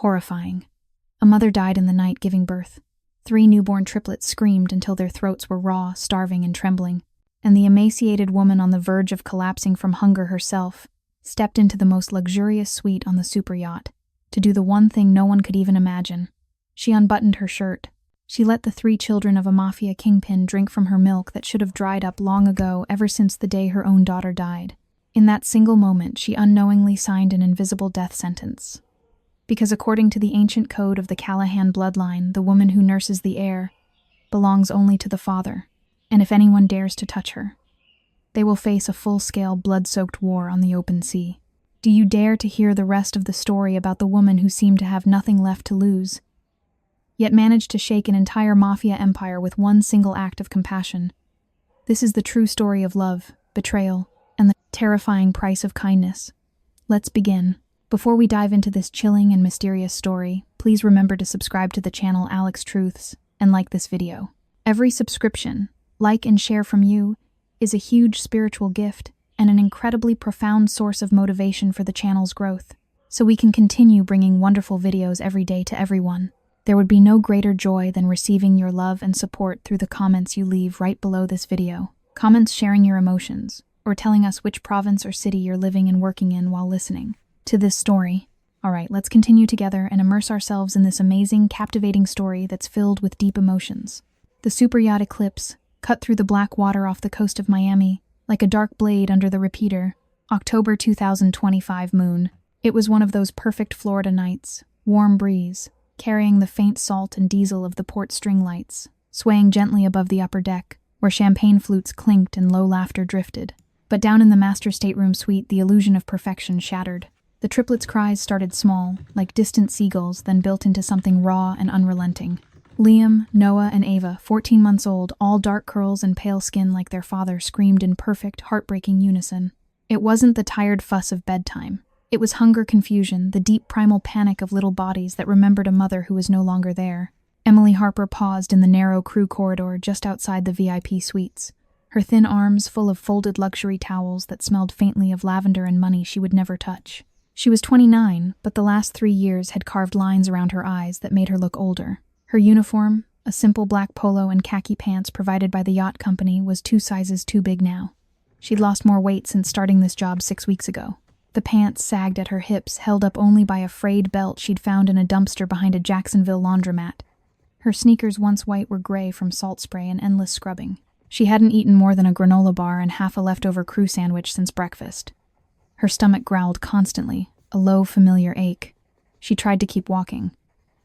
Horrifying. A mother died in the night giving birth. 3 newborn triplets screamed until their throats were raw, starving, and trembling. And the emaciated woman on the verge of collapsing from hunger herself stepped into the most luxurious suite on the superyacht to do the one thing no one could even imagine. She unbuttoned her shirt. She let the 3 children of a Mafia kingpin drink from her milk that should have dried up long ago, ever since the day her own daughter died. In that single moment, she unknowingly signed an invisible death sentence. Because according to the ancient code of the Callahan bloodline, the woman who nurses the heir belongs only to the father, and if anyone dares to touch her, they will face a full-scale, blood-soaked war on the open sea. Do you dare to hear the rest of the story about the woman who seemed to have nothing left to lose, yet managed to shake an entire Mafia empire with one single act of compassion? This is the true story of love, betrayal, and the terrifying price of kindness. Let's begin. Before we dive into this chilling and mysterious story, please remember to subscribe to the channel Alex Truths and like this video. Every subscription, like, and share from you is a huge spiritual gift and an incredibly profound source of motivation for the channel's growth, so we can continue bringing wonderful videos every day to everyone. There would be no greater joy than receiving your love and support through the comments you leave right below this video. Comments sharing your emotions, or telling us which province or city you're living and working in while listening to this story. Alright, let's continue together and immerse ourselves in this amazing, captivating story that's filled with deep emotions. The superyacht Eclipse cut through the black water off the coast of Miami like a dark blade under the repeater. October 2025 moon. It was one of those perfect Florida nights. Warm breeze, carrying the faint salt and diesel of the port string lights, swaying gently above the upper deck, where champagne flutes clinked and low laughter drifted. But down in the master stateroom suite, the illusion of perfection shattered. The triplets' cries started small, like distant seagulls, then built into something raw and unrelenting. Liam, Noah, and Ava, 14 months old, all dark curls and pale skin like their father, screamed in perfect, heartbreaking unison. It wasn't the tired fuss of bedtime. It was hunger confusion, the deep primal panic of little bodies that remembered a mother who was no longer there. Emily Harper paused in the narrow crew corridor just outside the VIP suites, her thin arms full of folded luxury towels that smelled faintly of lavender and money she would never touch. She was 29, but the last 3 years had carved lines around her eyes that made her look older. Her uniform, a simple black polo and khaki pants provided by the yacht company, was 2 sizes too big now. She'd lost more weight since starting this job 6 weeks ago. The pants sagged at her hips, held up only by a frayed belt she'd found in a dumpster behind a Jacksonville laundromat. Her sneakers, once white, were gray from salt spray and endless scrubbing. She hadn't eaten more than a granola bar and half a leftover crew sandwich since breakfast. Her stomach growled constantly, a low, familiar ache. She tried to keep walking.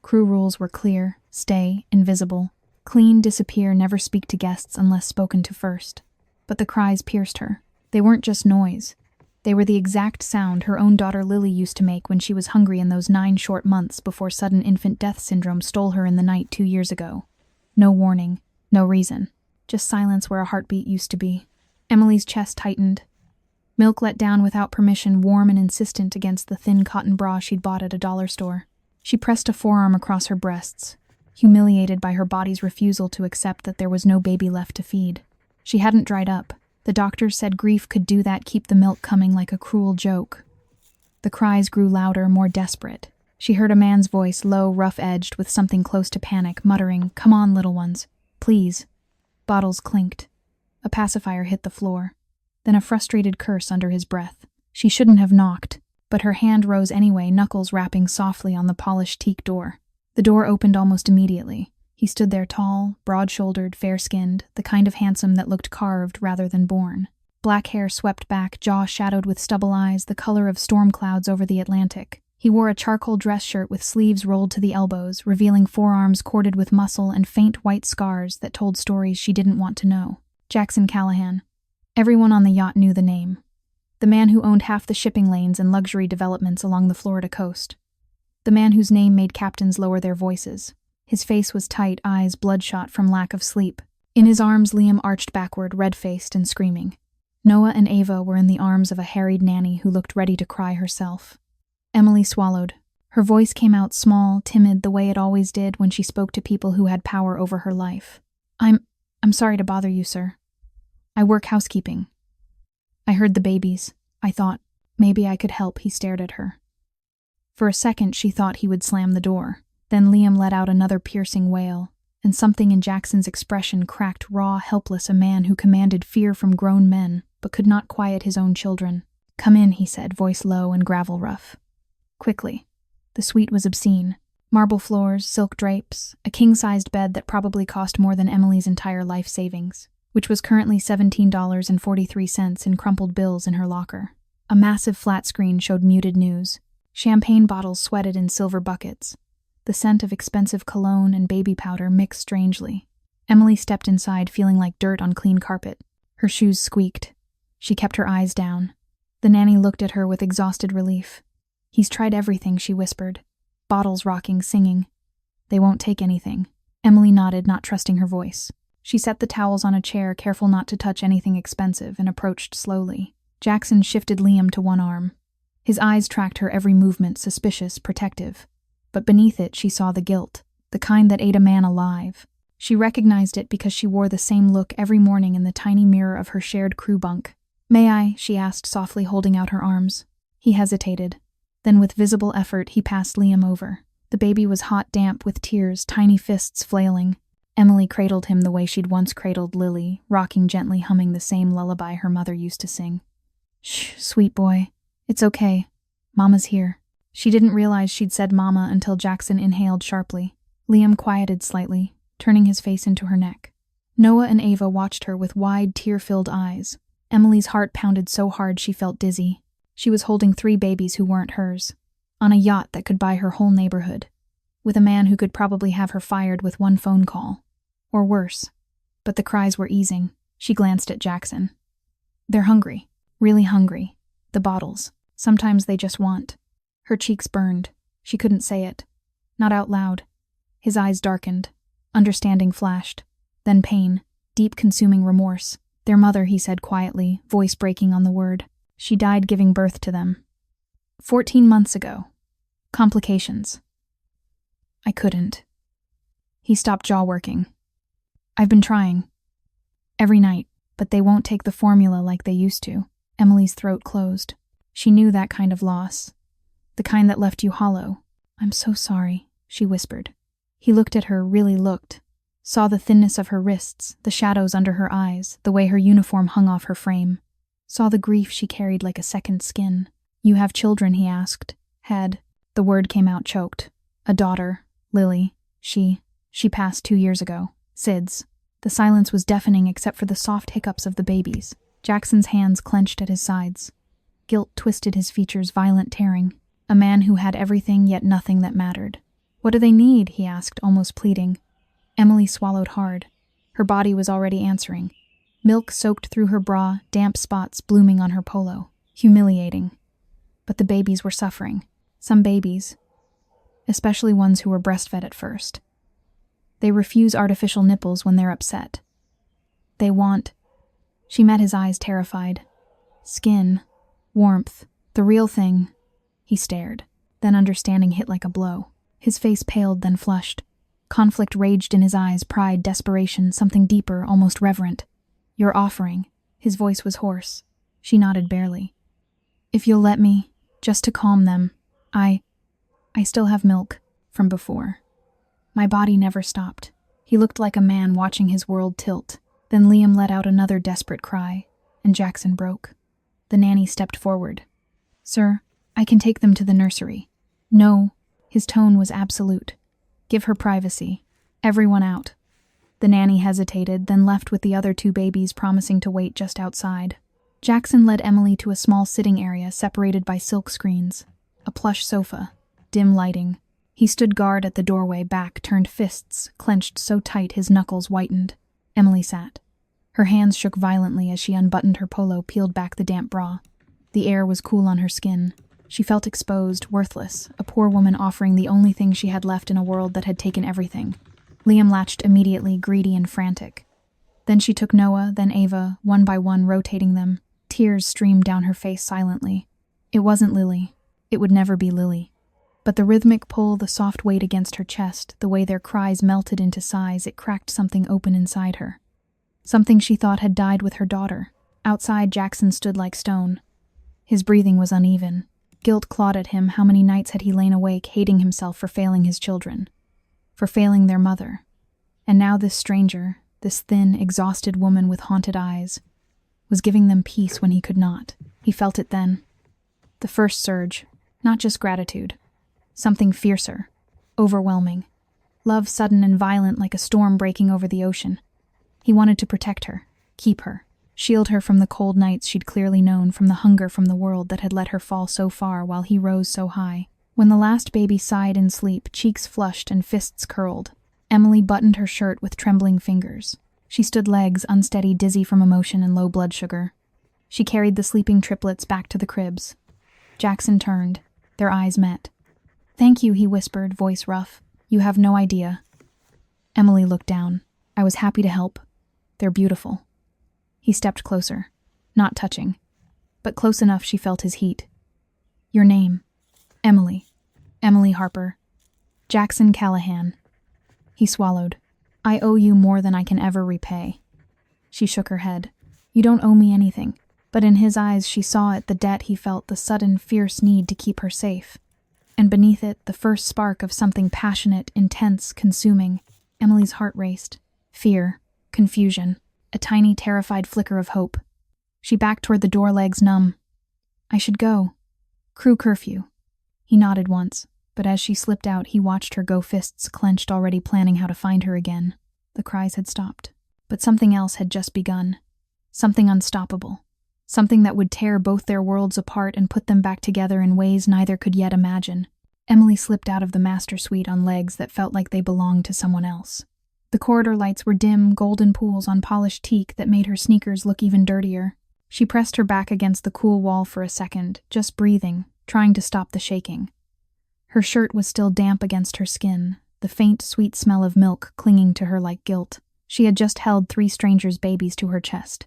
Crew rules were clear: stay, invisible, clean, disappear, never speak to guests unless spoken to first. But the cries pierced her. They weren't just noise. They were the exact sound her own daughter Lily used to make when she was hungry in those 9 short months before sudden infant death syndrome stole her in the night 2 years ago. No warning, no reason, just silence where a heartbeat used to be. Emily's chest tightened. Milk let down without permission, warm and insistent against the thin cotton bra she'd bought at a dollar store. She pressed a forearm across her breasts, humiliated by her body's refusal to accept that there was no baby left to feed. She hadn't dried up. The doctors said grief could do that, keep the milk coming like a cruel joke. The cries grew louder, more desperate. She heard a man's voice, low, rough-edged, with something close to panic, muttering, "Come on, little ones. Please." Bottles clinked. A pacifier hit the floor. Then a frustrated curse under his breath. She shouldn't have knocked, but her hand rose anyway, knuckles rapping softly on the polished teak door. The door opened almost immediately. He stood there tall, broad-shouldered, fair-skinned, the kind of handsome that looked carved rather than born. Black hair swept back, jaw shadowed with stubble eyes, the color of storm clouds over the Atlantic. He wore a charcoal dress shirt with sleeves rolled to the elbows, revealing forearms corded with muscle and faint white scars that told stories she didn't want to know. Jackson Callahan. Everyone on the yacht knew the name. The man who owned half the shipping lanes and luxury developments along the Florida coast. The man whose name made captains lower their voices. His face was tight, eyes bloodshot from lack of sleep. In his arms, Liam arched backward, red-faced and screaming. Noah and Ava were in the arms of a harried nanny who looked ready to cry herself. Emily swallowed. Her voice came out small, timid, the way it always did when she spoke to people who had power over her life. I'm sorry to bother you, sir. I work housekeeping. I heard the babies. I thought, maybe I could help." He stared at her. For a second, she thought he would slam the door. Then Liam let out another piercing wail, and something in Jackson's expression cracked raw, helpless, a man who commanded fear from grown men, but could not quiet his own children. "Come in," he said, voice low and gravel rough. Quickly. The suite was obscene. Marble floors, silk drapes, a king-sized bed that probably cost more than Emily's entire life savings, which was currently $17.43 in crumpled bills in her locker. A massive flat screen showed muted news. Champagne bottles sweated in silver buckets. The scent of expensive cologne and baby powder mixed strangely. Emily stepped inside, feeling like dirt on clean carpet. Her shoes squeaked. She kept her eyes down. The nanny looked at her with exhausted relief. "He's tried everything," she whispered. "Bottles rocking, singing. They won't take anything." Emily nodded, not trusting her voice. She set the towels on a chair, careful not to touch anything expensive, and approached slowly. Jackson shifted Liam to one arm. His eyes tracked her every movement, suspicious, protective. But beneath it, she saw the guilt, the kind that ate a man alive. She recognized it because she wore the same look every morning in the tiny mirror of her shared crew bunk. "May I?" she asked softly, holding out her arms. He hesitated. Then with visible effort, he passed Liam over. The baby was hot, damp, with tears, tiny fists flailing. Emily cradled him the way she'd once cradled Lily, rocking gently, humming the same lullaby her mother used to sing. "Shh, sweet boy. It's okay. Mama's here." She didn't realize she'd said mama until Jackson inhaled sharply. Liam quieted slightly, turning his face into her neck. Noah and Ava watched her with wide, tear-filled eyes. Emily's heart pounded so hard she felt dizzy. She was holding 3 babies who weren't hers, on a yacht that could buy her whole neighborhood, with a man who could probably have her fired with one phone call. Or worse. But the cries were easing. She glanced at Jackson. "They're hungry. Really hungry. The bottles. Sometimes they just want." Her cheeks burned. She couldn't say it. Not out loud. His eyes darkened. Understanding flashed. Then pain. Deep, consuming remorse. "Their mother," he said quietly, voice breaking on the word. "She died giving birth to them. 14 months ago. Complications. I couldn't." He stopped jaw working. "I've been trying. Every night, but they won't take the formula like they used to." Emily's throat closed. She knew that kind of loss. The kind that left you hollow. "I'm so sorry," she whispered. He looked at her, really looked. Saw the thinness of her wrists, the shadows under her eyes, the way her uniform hung off her frame. Saw the grief she carried like a second skin. "You have children?" he asked. "Had." The word came out choked. "A daughter. Lily. She passed 2 years ago. SIDS." The silence was deafening except for the soft hiccups of the babies. Jackson's hands clenched at his sides. Guilt twisted his features, violent tearing. A man who had everything, yet nothing that mattered. "What do they need?" he asked, almost pleading. Emily swallowed hard. Her body was already answering. Milk soaked through her bra, damp spots blooming on her polo. Humiliating. But the babies were suffering. Some babies, especially ones who were breastfed at first. They refuse artificial nipples when they're upset. They want... She met his eyes, terrified. Skin. Warmth. The real thing. He stared. Then understanding hit like a blow. His face paled, then flushed. Conflict raged in his eyes, pride, desperation, something deeper, almost reverent. "Your offering." His voice was hoarse. She nodded barely. "If you'll let me, just to calm them, I still have milk from before." My body never stopped. He looked like a man watching his world tilt. Then Liam let out another desperate cry, and Jackson broke. The nanny stepped forward. "Sir, I can take them to the nursery." "No." His tone was absolute. "Give her privacy. Everyone out." The nanny hesitated, then left with the other 2 babies, promising to wait just outside. Jackson led Emily to a small sitting area separated by silk screens. A plush sofa. Dim lighting. He stood guard at the doorway, back turned, fists clenched so tight his knuckles whitened. Emily sat. Her hands shook violently as she unbuttoned her polo, peeled back the damp bra. The air was cool on her skin. She felt exposed, worthless, a poor woman offering the only thing she had left in a world that had taken everything. Liam latched immediately, greedy and frantic. Then she took Noah, then Ava, one by one, rotating them. Tears streamed down her face silently. It wasn't Lily. It would never be Lily. But the rhythmic pull, the soft weight against her chest, the way their cries melted into sighs, it cracked something open inside her. Something she thought had died with her daughter. Outside, Jackson stood like stone. His breathing was uneven. Guilt clawed at him. How many nights had he lain awake, hating himself for failing his children, for failing their mother? And now this stranger, this thin, exhausted woman with haunted eyes, was giving them peace when he could not. He felt it then. The first surge, not just gratitude, something fiercer, overwhelming. Love sudden and violent like a storm breaking over the ocean. He wanted to protect her, keep her, shield her from the cold nights she'd clearly known, from the hunger from the world that had let her fall so far while he rose so high. When the last baby sighed in sleep, cheeks flushed and fists curled, Emily buttoned her shirt with trembling fingers. She stood legs unsteady, dizzy from emotion and low blood sugar. She carried the sleeping triplets back to the cribs. Jackson turned. Their eyes met. "Thank you," he whispered, voice rough. "You have no idea." Emily looked down. "I was happy to help. They're beautiful." He stepped closer, not touching, but close enough she felt his heat. "Your name?" "Emily. Emily Harper. Jackson Callahan." He swallowed. "I owe you more than I can ever repay." She shook her head. "You don't owe me anything." But in his eyes she saw it, the debt he felt, the sudden, fierce need to keep her safe. And beneath it, the first spark of something passionate, intense, consuming. Emily's heart raced. Fear, confusion, a tiny, terrified flicker of hope. She backed toward the door, legs numb. "I should go. Crew curfew." He nodded once, but as she slipped out, he watched her go, fists clenched, already planning how to find her again. The cries had stopped, but something else had just begun. Something unstoppable. Something that would tear both their worlds apart and put them back together in ways neither could yet imagine. Emily slipped out of the master suite on legs that felt like they belonged to someone else. The corridor lights were dim, golden pools on polished teak that made her sneakers look even dirtier. She pressed her back against the cool wall for a second, just breathing, trying to stop the shaking. Her shirt was still damp against her skin, the faint, sweet smell of milk clinging to her like guilt. She had just held 3 strangers' babies to her chest.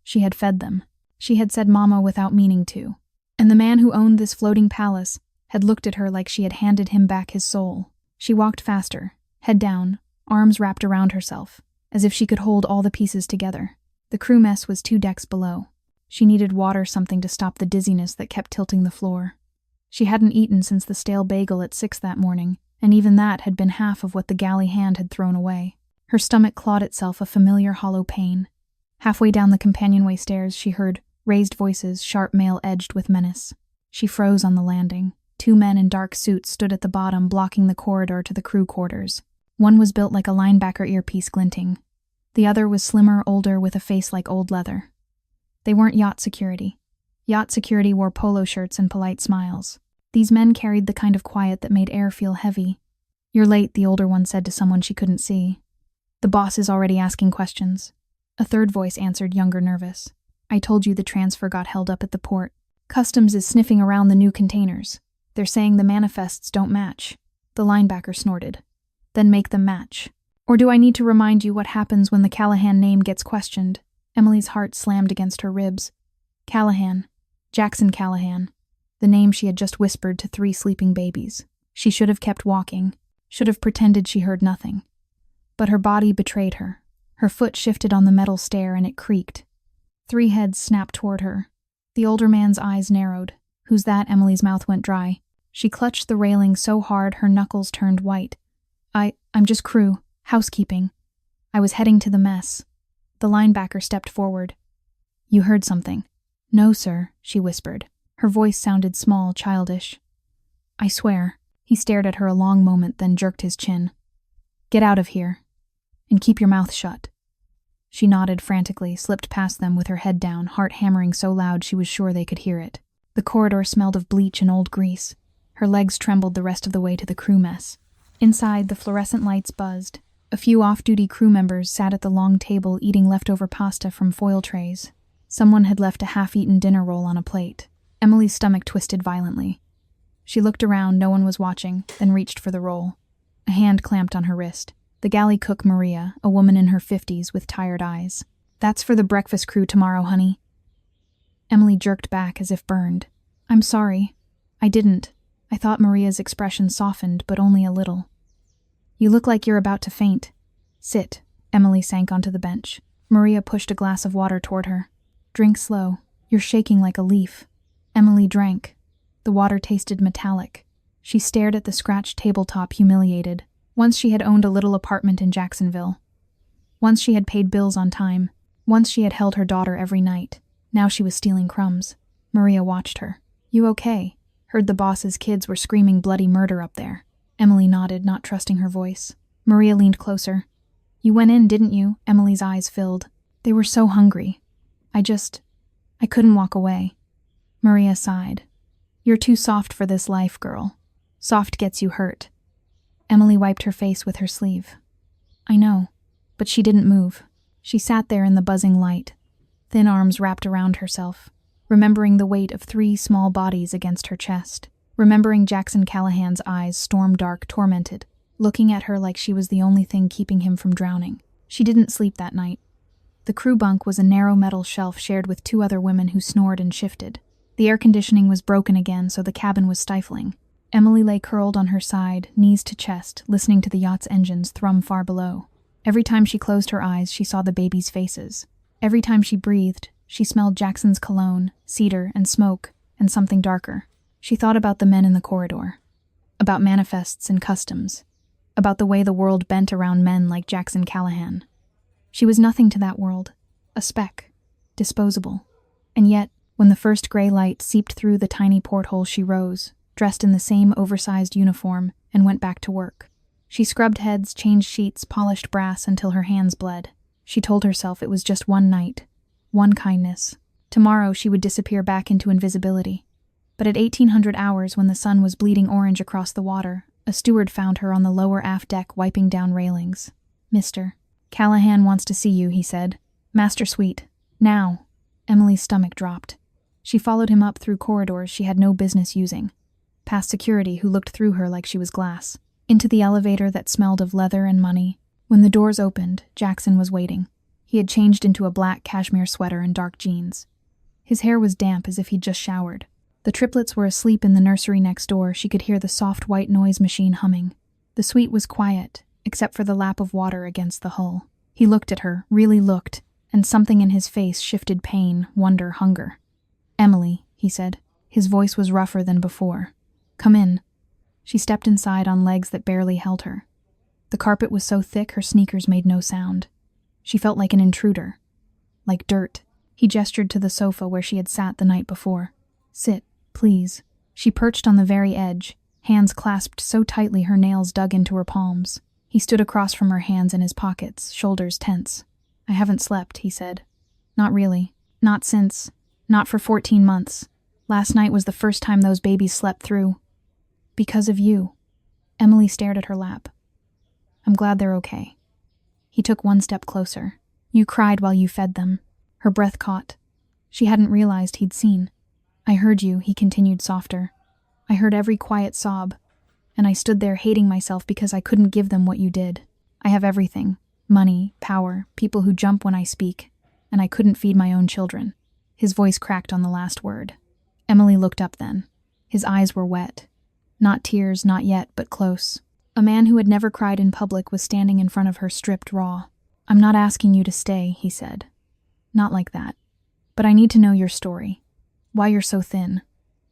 She had fed them. She had said mama without meaning to. And the man who owned this floating palace had looked at her like she had handed him back his soul. She walked faster, head down, arms wrapped around herself, as if she could hold all the pieces together. The crew mess was 2 decks below. She needed water, something to stop the dizziness that kept tilting the floor. She hadn't eaten since the stale bagel at 6 that morning, and even that had been half of what the galley hand had thrown away. Her stomach clawed itself, a familiar hollow pain. Halfway down the companionway stairs, she heard raised voices, sharp male edged with menace. She froze on the landing. 2 men in dark suits stood at the bottom, blocking the corridor to the crew quarters. One was built like a linebacker, earpiece glinting. The other was slimmer, older, with a face like old leather. They weren't yacht security. Yacht security wore polo shirts and polite smiles. These men carried the kind of quiet that made air feel heavy. "You're late," the older one said to someone she couldn't see. "The boss is already asking questions." A third voice answered, younger, nervous. "I told you the transfer got held up at the port. Customs is sniffing around the new containers. They're saying the manifests don't match." The linebacker snorted. "Then make them match. Or do I need to remind you what happens when the Callahan name gets questioned?" Emily's heart slammed against her ribs. Callahan. Jackson Callahan. The name she had just whispered to 3 sleeping babies. She should have kept walking, should have pretended she heard nothing. But her body betrayed her. Her foot shifted on the metal stair and it creaked. 3 heads snapped toward her. The older man's eyes narrowed. "Who's that?" Emily's mouth went dry. She clutched the railing so hard her knuckles turned white. I'm just crew. Housekeeping. I was heading to the mess." The linebacker stepped forward. "You heard something?" "No, sir," she whispered. Her voice sounded small, childish. "I swear." He stared at her a long moment, then jerked his chin. "Get out of here. And keep your mouth shut." She nodded frantically, slipped past them with her head down, heart hammering so loud she was sure they could hear it. The corridor smelled of bleach and old grease. Her legs trembled the rest of the way to the crew mess. Inside, the fluorescent lights buzzed. A few off-duty crew members sat at the long table eating leftover pasta from foil trays. Someone had left a half-eaten dinner roll on a plate. Emily's stomach twisted violently. She looked around, no one was watching, then reached for the roll. A hand clamped on her wrist. The galley cook, Maria, a woman in her 50s with tired eyes. "That's for the breakfast crew tomorrow, honey." Emily jerked back as if burned. "I'm sorry. I didn't." I thought Maria's expression softened, but only a little. "You look like you're about to faint." "Sit." Emily sank onto the bench. Maria pushed a glass of water toward her. "Drink slow. You're shaking like a leaf." Emily drank. The water tasted metallic. She stared at the scratched tabletop, humiliated. Once she had owned a little apartment in Jacksonville. Once she had paid bills on time. Once she had held her daughter every night. Now she was stealing crumbs. Maria watched her. "You okay?" Heard the boss's kids were screaming bloody murder up there. Emily nodded, not trusting her voice. Maria leaned closer. "You went in, didn't you?" Emily's eyes filled. "They were so hungry. I couldn't walk away." Maria sighed. "You're too soft for this life, girl. Soft gets you hurt." Emily wiped her face with her sleeve. "I know." But she didn't move. She sat there in the buzzing light, thin arms wrapped around herself, remembering the weight of 3 small bodies against her chest, remembering Jackson Callahan's eyes storm-dark, tormented, looking at her like she was the only thing keeping him from drowning. She didn't sleep that night. The crew bunk was a narrow metal shelf shared with 2 other women who snored and shifted. The air conditioning was broken again, so the cabin was stifling. Emily lay curled on her side, knees to chest, listening to the yacht's engines thrum far below. Every time she closed her eyes, she saw the babies' faces. Every time she breathed, she smelled Jackson's cologne, cedar, and smoke, and something darker. She thought about the men in the corridor, about manifests and customs, about the way the world bent around men like Jackson Callahan. She was nothing to that world, a speck, disposable. And yet, when the first gray light seeped through the tiny porthole, she rose, dressed in the same oversized uniform, and went back to work. She scrubbed heads, changed sheets, polished brass until her hands bled. She told herself it was just one night, one kindness. Tomorrow she would disappear back into invisibility. But at 1800 hours, when the sun was bleeding orange across the water, a steward found her on the lower aft deck wiping down railings. "Mr. Callahan wants to see you," he said. "Master Suite. Now." Emily's stomach dropped. She followed him up through corridors she had no business using, past security who looked through her like she was glass, into the elevator that smelled of leather and money. When the doors opened, Jackson was waiting. He had changed into a black cashmere sweater and dark jeans. His hair was damp as if he'd just showered. The triplets were asleep in the nursery next door. She could hear the soft white noise machine humming. The suite was quiet, except for the lap of water against the hull. He looked at her, really looked, and something in his face shifted pain, wonder, hunger. "Emily," he said. His voice was rougher than before. "Come in." She stepped inside on legs that barely held her. The carpet was so thick her sneakers made no sound. She felt like an intruder. Like dirt. He gestured to the sofa where she had sat the night before. "Sit, please." She perched on the very edge, hands clasped so tightly her nails dug into her palms. He stood across from her, hands in his pockets, shoulders tense. "I haven't slept," he said. "Not really. Not for 14 months. Last night was the first time those babies slept through. Because of you." Emily stared at her lap. "I'm glad they're okay." He took one step closer. "You cried while you fed them." Her breath caught. She hadn't realized he'd seen. "I heard you," he continued softer. "I heard every quiet sob. And I stood there hating myself because I couldn't give them what you did. I have everything. Money, power, people who jump when I speak. And I couldn't feed my own children." His voice cracked on the last word. Emily looked up then. His eyes were wet. Not tears, not yet, but close. A man who had never cried in public was standing in front of her, stripped raw. "I'm not asking you to stay," he said. "Not like that. But I need to know your story. Why you're so thin.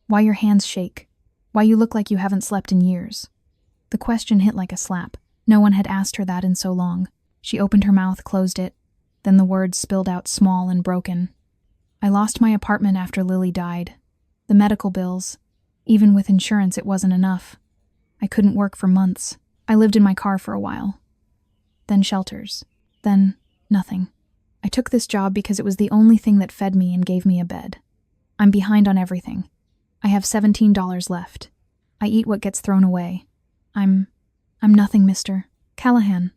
Why your hands shake. Why you look like you haven't slept in years." The question hit like a slap. No one had asked her that in so long. She opened her mouth, closed it. Then the words spilled out small and broken. "I lost my apartment after Lily died. The medical bills. Even with insurance, it wasn't enough. I couldn't work for months. I lived in my car for a while. Then shelters. Then nothing. I took this job because it was the only thing that fed me and gave me a bed. I'm behind on everything. I have $17 left. I eat what gets thrown away. I'm nothing, Mr. Callahan.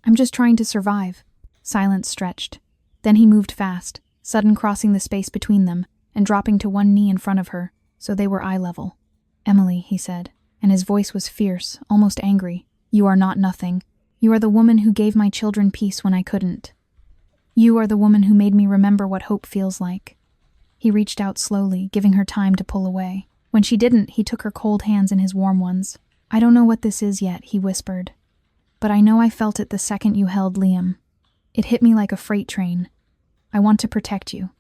I'm just trying to survive." Silence stretched. Then he moved fast, sudden crossing the space between them, and dropping to one knee in front of her, so they were eye level. "Emily," he said, and his voice was fierce, almost angry. "You are not nothing. You are the woman who gave my children peace when I couldn't. You are the woman who made me remember what hope feels like." He reached out slowly, giving her time to pull away. When she didn't, he took her cold hands in his warm ones. "I don't know what this is yet," he whispered. "But I know I felt it the second you held Liam. It hit me like a freight train. I want to protect you.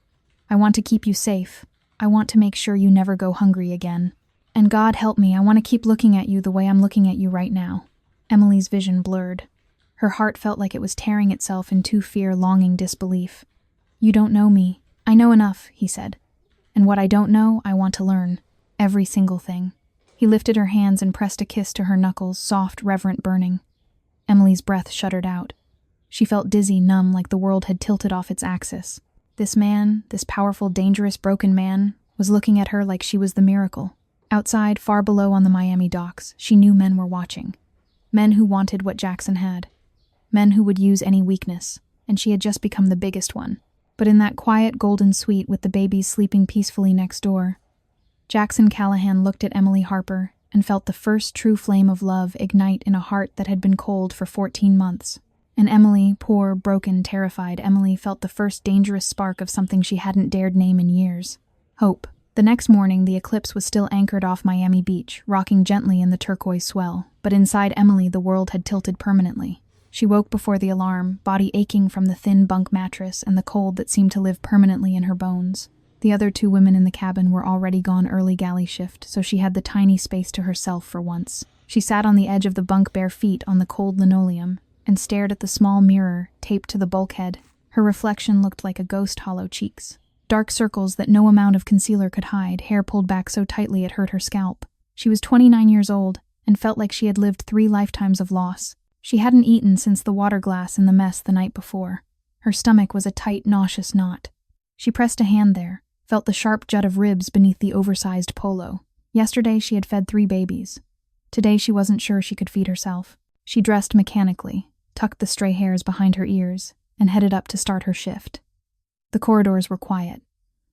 I want to keep you safe. I want to make sure you never go hungry again." And God help me, I want to keep looking at you the way I'm looking at you right now. Emily's vision blurred. Her heart felt like it was tearing itself in two fear, longing disbelief. You don't know me. I know enough, he said. And what I don't know, I want to learn. Every single thing. He lifted her hands and pressed a kiss to her knuckles, soft, reverent, burning. Emily's breath shuddered out. She felt dizzy, numb, like the world had tilted off its axis. This man, this powerful, dangerous, broken man, was looking at her like she was the miracle. Outside, far below on the Miami docks, she knew men were watching. Men who wanted what Jackson had. Men who would use any weakness, and she had just become the biggest one. But in that quiet, golden suite with the babies sleeping peacefully next door, Jackson Callahan looked at Emily Harper and felt the first true flame of love ignite in a heart that had been cold for 14 months. And Emily, poor, broken, terrified Emily, felt the first dangerous spark of something she hadn't dared name in years. Hope. The next morning, the Eclipse was still anchored off Miami Beach, rocking gently in the turquoise swell, but inside Emily the world had tilted permanently. She woke before the alarm, body aching from the thin bunk mattress and the cold that seemed to live permanently in her bones. The other two women in the cabin were already gone early galley shift, so she had the tiny space to herself for once. She sat on the edge of the bunk, bare feet on the cold linoleum, and stared at the small mirror taped to the bulkhead. Her reflection looked like a ghost, hollow cheeks. Dark circles that no amount of concealer could hide, hair pulled back so tightly it hurt her scalp. She was 29 years old, and felt like she had lived 3 lifetimes of loss. She hadn't eaten since the water glass in the mess the night before. Her stomach was a tight, nauseous knot. She pressed a hand there, felt the sharp jut of ribs beneath the oversized polo. Yesterday she had fed 3 babies. Today she wasn't sure she could feed herself. She dressed mechanically, tucked the stray hairs behind her ears, and headed up to start her shift. The corridors were quiet.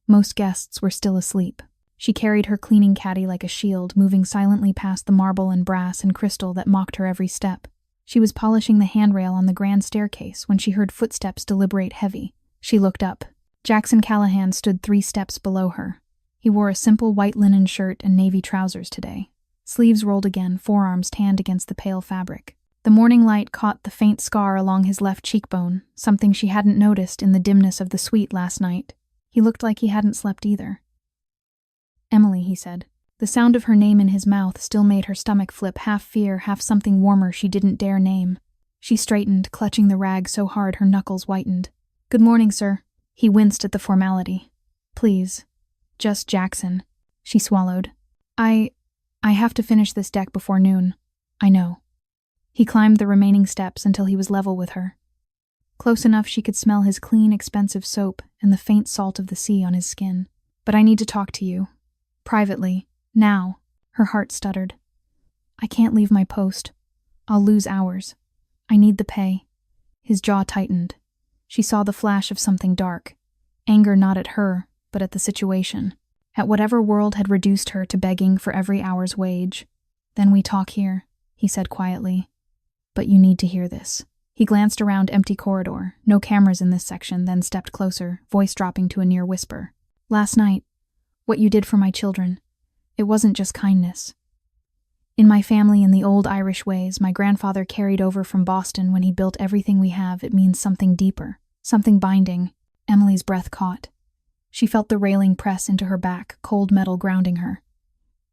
Most guests were still asleep. She carried her cleaning caddy like a shield, moving silently past the marble and brass and crystal that mocked her every step. She was polishing the handrail on the grand staircase when she heard footsteps deliberate heavy. She looked up. Jackson Callahan stood 3 steps below her. He wore a simple white linen shirt and navy trousers today. Sleeves rolled again, forearms tanned against the pale fabric. The morning light caught the faint scar along his left cheekbone, something she hadn't noticed in the dimness of the suite last night. He looked like he hadn't slept either. Emily, he said. The sound of her name in his mouth still made her stomach flip, half fear, half something warmer she didn't dare name. She straightened, clutching the rag so hard her knuckles whitened. Good morning, sir. He winced at the formality. Please. Just Jackson. She swallowed. I have to finish this deck before noon. I know. He climbed the remaining steps until he was level with her. Close enough she could smell his clean, expensive soap and the faint salt of the sea on his skin. But I need to talk to you. Privately. Now. Her heart stuttered. I can't leave my post. I'll lose hours. I need the pay. His jaw tightened. She saw the flash of something dark. Anger not at her, but at the situation. At whatever world had reduced her to begging for every hour's wage. Then we talk here, he said quietly. But you need to hear this. He glanced around empty corridor, no cameras in this section, then stepped closer, voice dropping to a near whisper. Last night, what you did for my children, it wasn't just kindness. In my family, in the old Irish ways, my grandfather carried over from Boston when he built everything we have. It means something deeper, something binding. Emily's breath caught. She felt the railing press into her back, cold metal grounding her.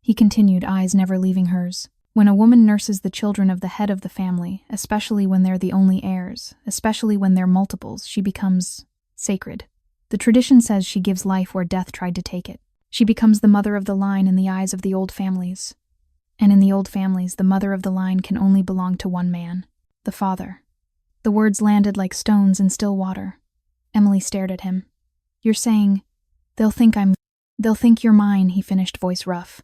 He continued, eyes never leaving hers. When a woman nurses the children of the head of the family, especially when they're the only heirs, especially when they're multiples, she becomes sacred. The tradition says she gives life where death tried to take it. She becomes the mother of the line in the eyes of the old families. And in the old families, the mother of the line can only belong to one man, the father. The words landed like stones in still water. Emily stared at him. You're saying, they'll think you're mine, he finished, voice rough.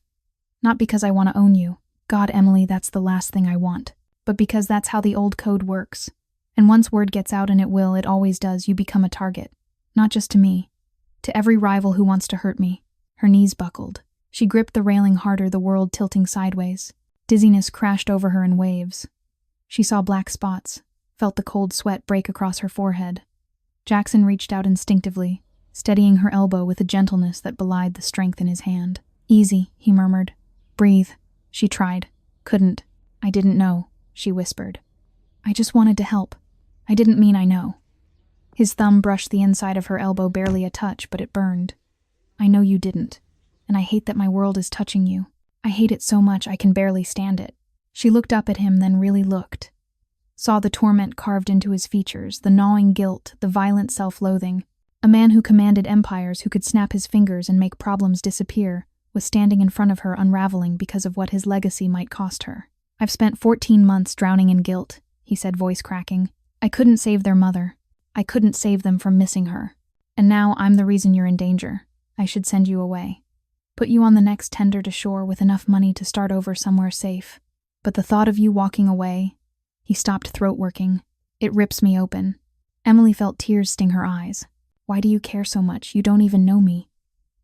Not because I want to own you. God, Emily, that's the last thing I want. But because that's how the old code works. And once word gets out, and it always does, you become a target. Not just to me. To every rival who wants to hurt me. Her knees buckled. She gripped the railing harder, the world tilting sideways. Dizziness crashed over her in waves. She saw black spots, felt the cold sweat break across her forehead. Jackson reached out instinctively, steadying her elbow with a gentleness that belied the strength in his hand. Easy, he murmured. Breathe. She tried. Couldn't. I didn't know, she whispered. I just wanted to help. I didn't mean I know. His thumb brushed the inside of her elbow, barely a touch, but it burned. I know you didn't, and I hate that my world is touching you. I hate it so much I can barely stand it." She looked up at him, then really looked. Saw the torment carved into his features, the gnawing guilt, the violent self-loathing. A man who commanded empires, who could snap his fingers and make problems disappear, was standing in front of her unraveling because of what his legacy might cost her. "I've spent 14 months drowning in guilt," he said, voice cracking. "I couldn't save their mother. I couldn't save them from missing her. And now I'm the reason you're in danger. I should send you away. Put you on the next tender to shore with enough money to start over somewhere safe. But the thought of you walking away..." He stopped throat-working. "It rips me open." Emily felt tears sting her eyes. "Why do you care so much? You don't even know me."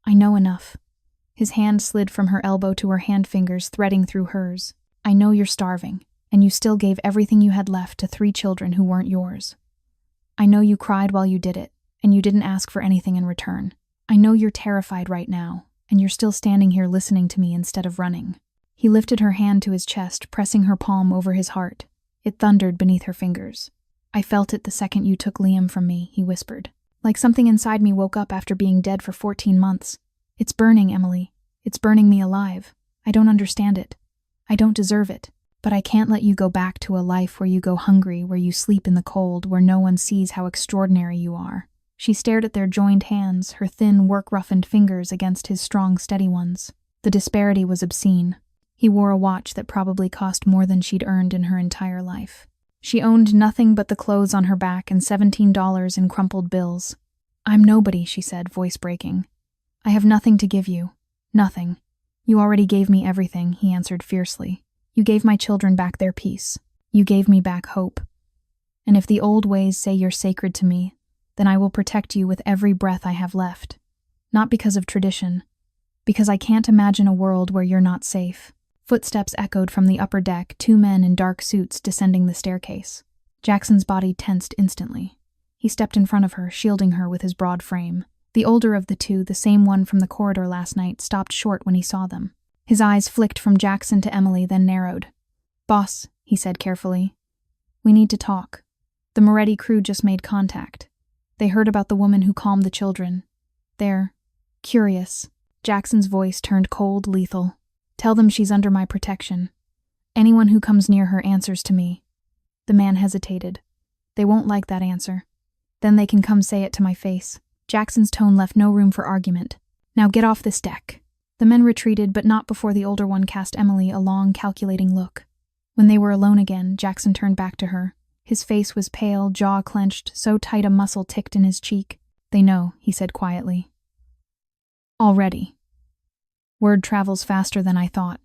"I know enough." His hand slid from her elbow to her hand fingers, threading through hers. "I know you're starving, and you still gave everything you had left to 3 children who weren't yours. I know you cried while you did it, and you didn't ask for anything in return. I know you're terrified right now, and you're still standing here listening to me instead of running." He lifted her hand to his chest, pressing her palm over his heart. It thundered beneath her fingers. "I felt it the second you took Liam from me," he whispered. "Like something inside me woke up after being dead for 14 months. It's burning, Emily. It's burning me alive. I don't understand it. I don't deserve it. But I can't let you go back to a life where you go hungry, where you sleep in the cold, where no one sees how extraordinary you are." She stared at their joined hands, her thin, work-roughened fingers against his strong, steady ones. The disparity was obscene. He wore a watch that probably cost more than she'd earned in her entire life. She owned nothing but the clothes on her back and $17 in crumpled bills. "I'm nobody," she said, voice breaking. "I have nothing to give you. Nothing." "You already gave me everything," he answered fiercely. "You gave my children back their peace. You gave me back hope. And if the old ways say you're sacred to me, then I will protect you with every breath I have left. Not because of tradition, because I can't imagine a world where you're not safe." Footsteps echoed from the upper deck, 2 men in dark suits descending the staircase. Jackson's body tensed instantly. He stepped in front of her, shielding her with his broad frame. The older of the 2, the same one from the corridor last night, stopped short when he saw them. His eyes flicked from Jackson to Emily, then narrowed. "Boss," he said carefully, "we need to talk. The Moretti crew just made contact. They heard about the woman who calmed the children. They're curious." Jackson's voice turned cold, lethal. "Tell them she's under my protection. Anyone who comes near her answers to me." The man hesitated. "They won't like that answer. Then they can come say it to my face." Jackson's tone left no room for argument. "Now get off this deck." The men retreated, but not before the older one cast Emily a long, calculating look. When they were alone again, Jackson turned back to her. His face was pale, jaw clenched, so tight a muscle ticked in his cheek. "They know," he said quietly. "Already. Word travels faster than I thought."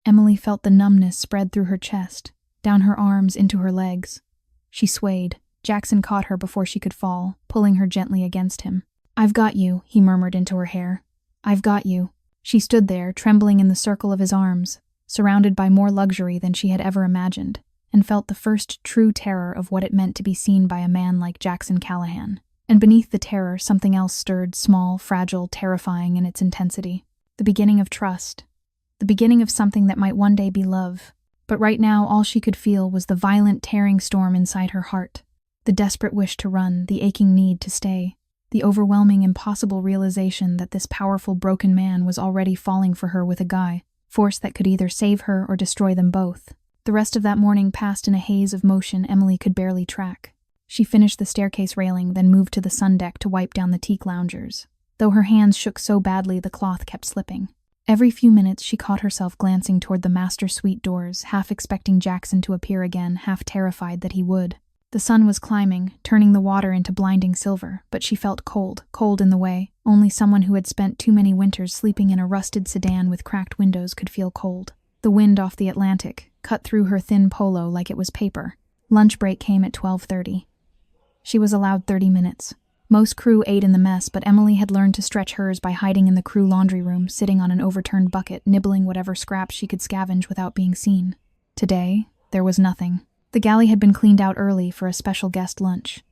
Emily felt the numbness spread through her chest, down her arms, into her legs. She swayed. Jackson caught her before she could fall, pulling her gently against him. "I've got you," he murmured into her hair. "I've got you." She stood there, trembling in the circle of his arms, surrounded by more luxury than she had ever imagined, and felt the first true terror of what it meant to be seen by a man like Jackson Callahan. And beneath the terror, something else stirred, small, fragile, terrifying in its intensity. The beginning of trust. The beginning of something that might one day be love. But right now, all she could feel was the violent, tearing storm inside her heart. The desperate wish to run, the aching need to stay. The overwhelming, impossible realization that this powerful, broken man was already falling for her with a guy, force that could either save her or destroy them both. The rest of that morning passed in a haze of motion Emily could barely track. She finished the staircase railing, then moved to the sun deck to wipe down the teak loungers. Though her hands shook so badly the cloth kept slipping. Every few minutes she caught herself glancing toward the master suite doors, half expecting Jackson to appear again, half terrified that he would. The sun was climbing, turning the water into blinding silver, but she felt cold in the way. Only someone who had spent too many winters sleeping in a rusted sedan with cracked windows could feel cold. The wind off the Atlantic cut through her thin polo like it was paper. Lunch break came at 12:30. She was allowed 30 minutes. Most crew ate in the mess, but Emily had learned to stretch hers by hiding in the crew laundry room, sitting on an overturned bucket, nibbling whatever scraps she could scavenge without being seen. Today, there was nothing. The galley had been cleaned out early for a special guest lunch.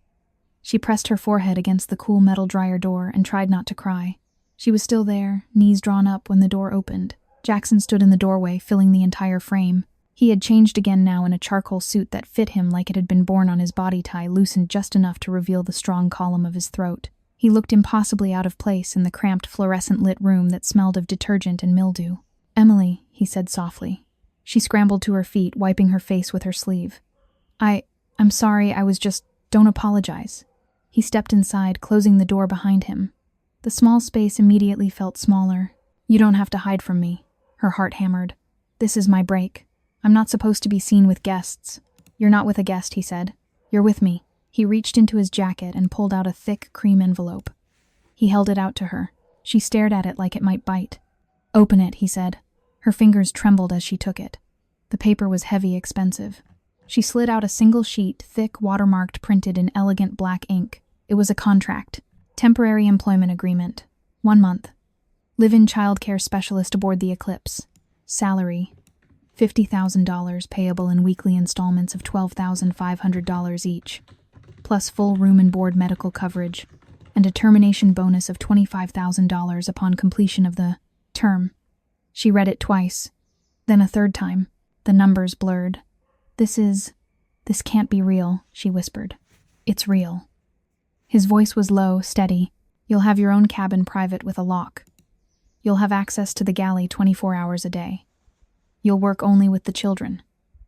She pressed her forehead against the cool metal dryer door and tried not to cry. She was still there, knees drawn up, when the door opened. Jackson stood in the doorway, filling the entire frame. He had changed again now in a charcoal suit that fit him like it had been born on his body tie, loosened just enough to reveal the strong column of his throat. He looked impossibly out of place in the cramped, fluorescent-lit room that smelled of detergent and mildew. Emily, he said softly. She scrambled to her feet, wiping her face with her sleeve. I'm sorry, don't apologize. He stepped inside, closing the door behind him. The small space immediately felt smaller. You don't have to hide from me, her heart hammered. This is my break. I'm not supposed to be seen with guests. You're not with a guest, he said. You're with me. He reached into his jacket and pulled out a thick cream envelope. He held it out to her. She stared at it like it might bite. Open it, he said. Her fingers trembled as she took it. The paper was heavy, expensive. She slid out a single sheet, thick, watermarked, printed in elegant black ink. It was a contract. Temporary employment agreement. 1 month. Live-in childcare specialist aboard the Eclipse. Salary. $50,000 payable in weekly installments of $12,500 each, plus full room and board medical coverage, and a termination bonus of $25,000 upon completion of the term. She read it twice, then a third time. The numbers blurred. This can't be real, she whispered. It's real. His voice was low, steady. You'll have your own cabin private with a lock. You'll have access to the galley 24 hours a day. You'll work only with the children.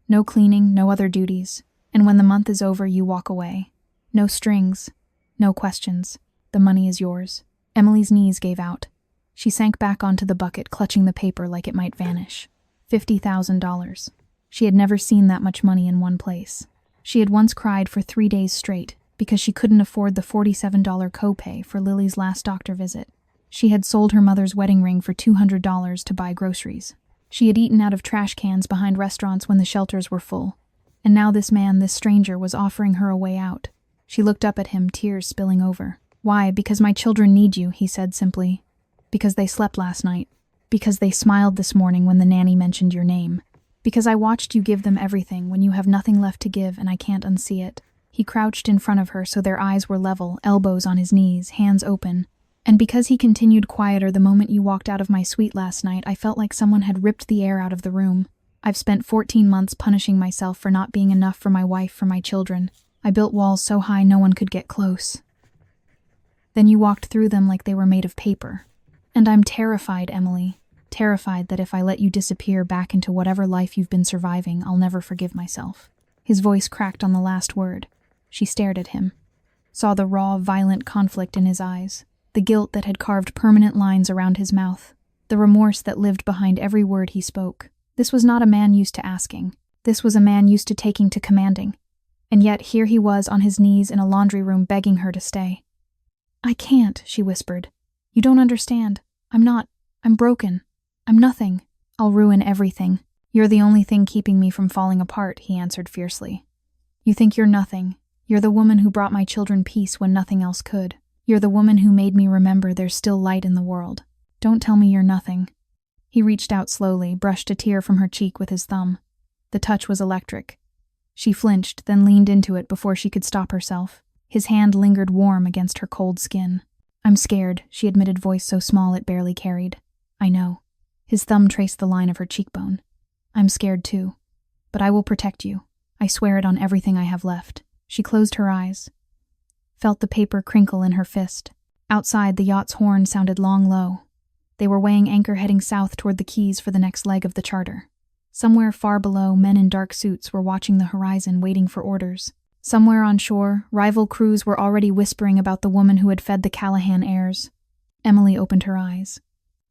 No cleaning, no other duties. And when the month is over, you walk away. No strings, no questions. The money is yours. Emily's knees gave out. She sank back onto the bucket, clutching the paper like it might vanish. $50,000. She had never seen that much money in one place. She had once cried for 3 days straight because she couldn't afford the $47 copay for Lily's last doctor visit. She had sold her mother's wedding ring for $200 to buy groceries. She had eaten out of trash cans behind restaurants when the shelters were full. And now this man, this stranger, was offering her a way out. She looked up at him, tears spilling over. Why? Because my children need you, he said simply. Because they slept last night. Because they smiled this morning when the nanny mentioned your name. Because I watched you give them everything when you have nothing left to give and I can't unsee it. He crouched in front of her so their eyes were level, elbows on his knees, hands open. And because he continued quieter the moment you walked out of my suite last night, I felt like someone had ripped the air out of the room. I've spent 14 months punishing myself for not being enough for my wife, for my children. I built walls so high no one could get close. Then you walked through them like they were made of paper. And I'm terrified, Emily. Terrified that if I let you disappear back into whatever life you've been surviving, I'll never forgive myself. His voice cracked on the last word. She stared at him, saw the raw, violent conflict in his eyes, the guilt that had carved permanent lines around his mouth, the remorse that lived behind every word he spoke. This was not a man used to asking. This was a man used to taking to commanding. And yet here he was on his knees in a laundry room begging her to stay. I can't, she whispered. You don't understand. I'm broken. I'm nothing. I'll ruin everything. You're the only thing keeping me from falling apart, he answered fiercely. You think you're nothing. You're the woman who brought my children peace when nothing else could. You're the woman who made me remember there's still light in the world. Don't tell me you're nothing. He reached out slowly, brushed a tear from her cheek with his thumb. The touch was electric. She flinched, then leaned into it before she could stop herself. His hand lingered warm against her cold skin. I'm scared, she admitted, voice so small it barely carried. I know. His thumb traced the line of her cheekbone. I'm scared too. But I will protect you. I swear it on everything I have left. She closed her eyes, felt the paper crinkle in her fist. Outside, the yacht's horn sounded long low. They were weighing anchor, heading south toward the Keys for the next leg of the charter. Somewhere far below, men in dark suits were watching the horizon, waiting for orders. Somewhere on shore, rival crews were already whispering about the woman who had fed the Callahan heirs. Emily opened her eyes.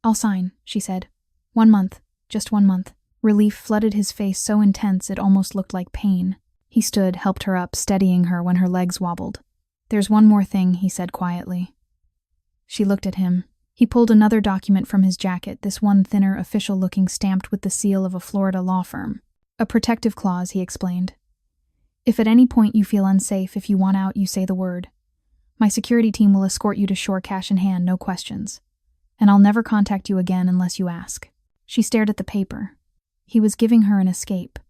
I'll sign, she said. 1 month. Just 1 month. Relief flooded his face so intense it almost looked like pain. He stood, helped her up, steadying her when her legs wobbled. There's one more thing, he said quietly. She looked at him. He pulled another document from his jacket, this one thinner, official-looking, stamped with the seal of a Florida law firm. A protective clause, he explained. If at any point you feel unsafe, if you want out, you say the word. My security team will escort you to shore, cash in hand, no questions. And I'll never contact you again unless you ask. She stared at the paper. He was giving her an escape.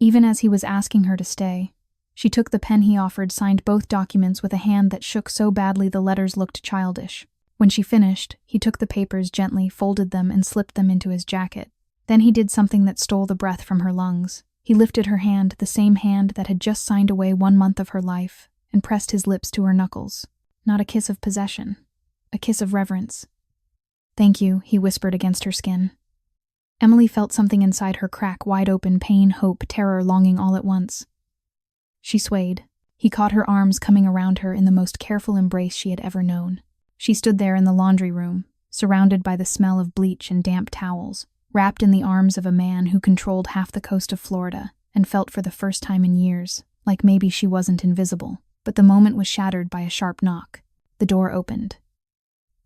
Even as he was asking her to stay, she took the pen he offered, signed both documents with a hand that shook so badly the letters looked childish. When she finished, he took the papers gently, folded them, and slipped them into his jacket. Then he did something that stole the breath from her lungs. He lifted her hand, the same hand that had just signed away 1 month of her life, and pressed his lips to her knuckles. Not a kiss of possession, a kiss of reverence. Thank you, he whispered against her skin. Emily felt something inside her crack wide open, pain, hope, terror, longing all at once. She swayed. He caught her arms coming around her in the most careful embrace she had ever known. She stood there in the laundry room, surrounded by the smell of bleach and damp towels, wrapped in the arms of a man who controlled half the coast of Florida, and felt for the first time in years like maybe she wasn't invisible. But the moment was shattered by a sharp knock. The door opened.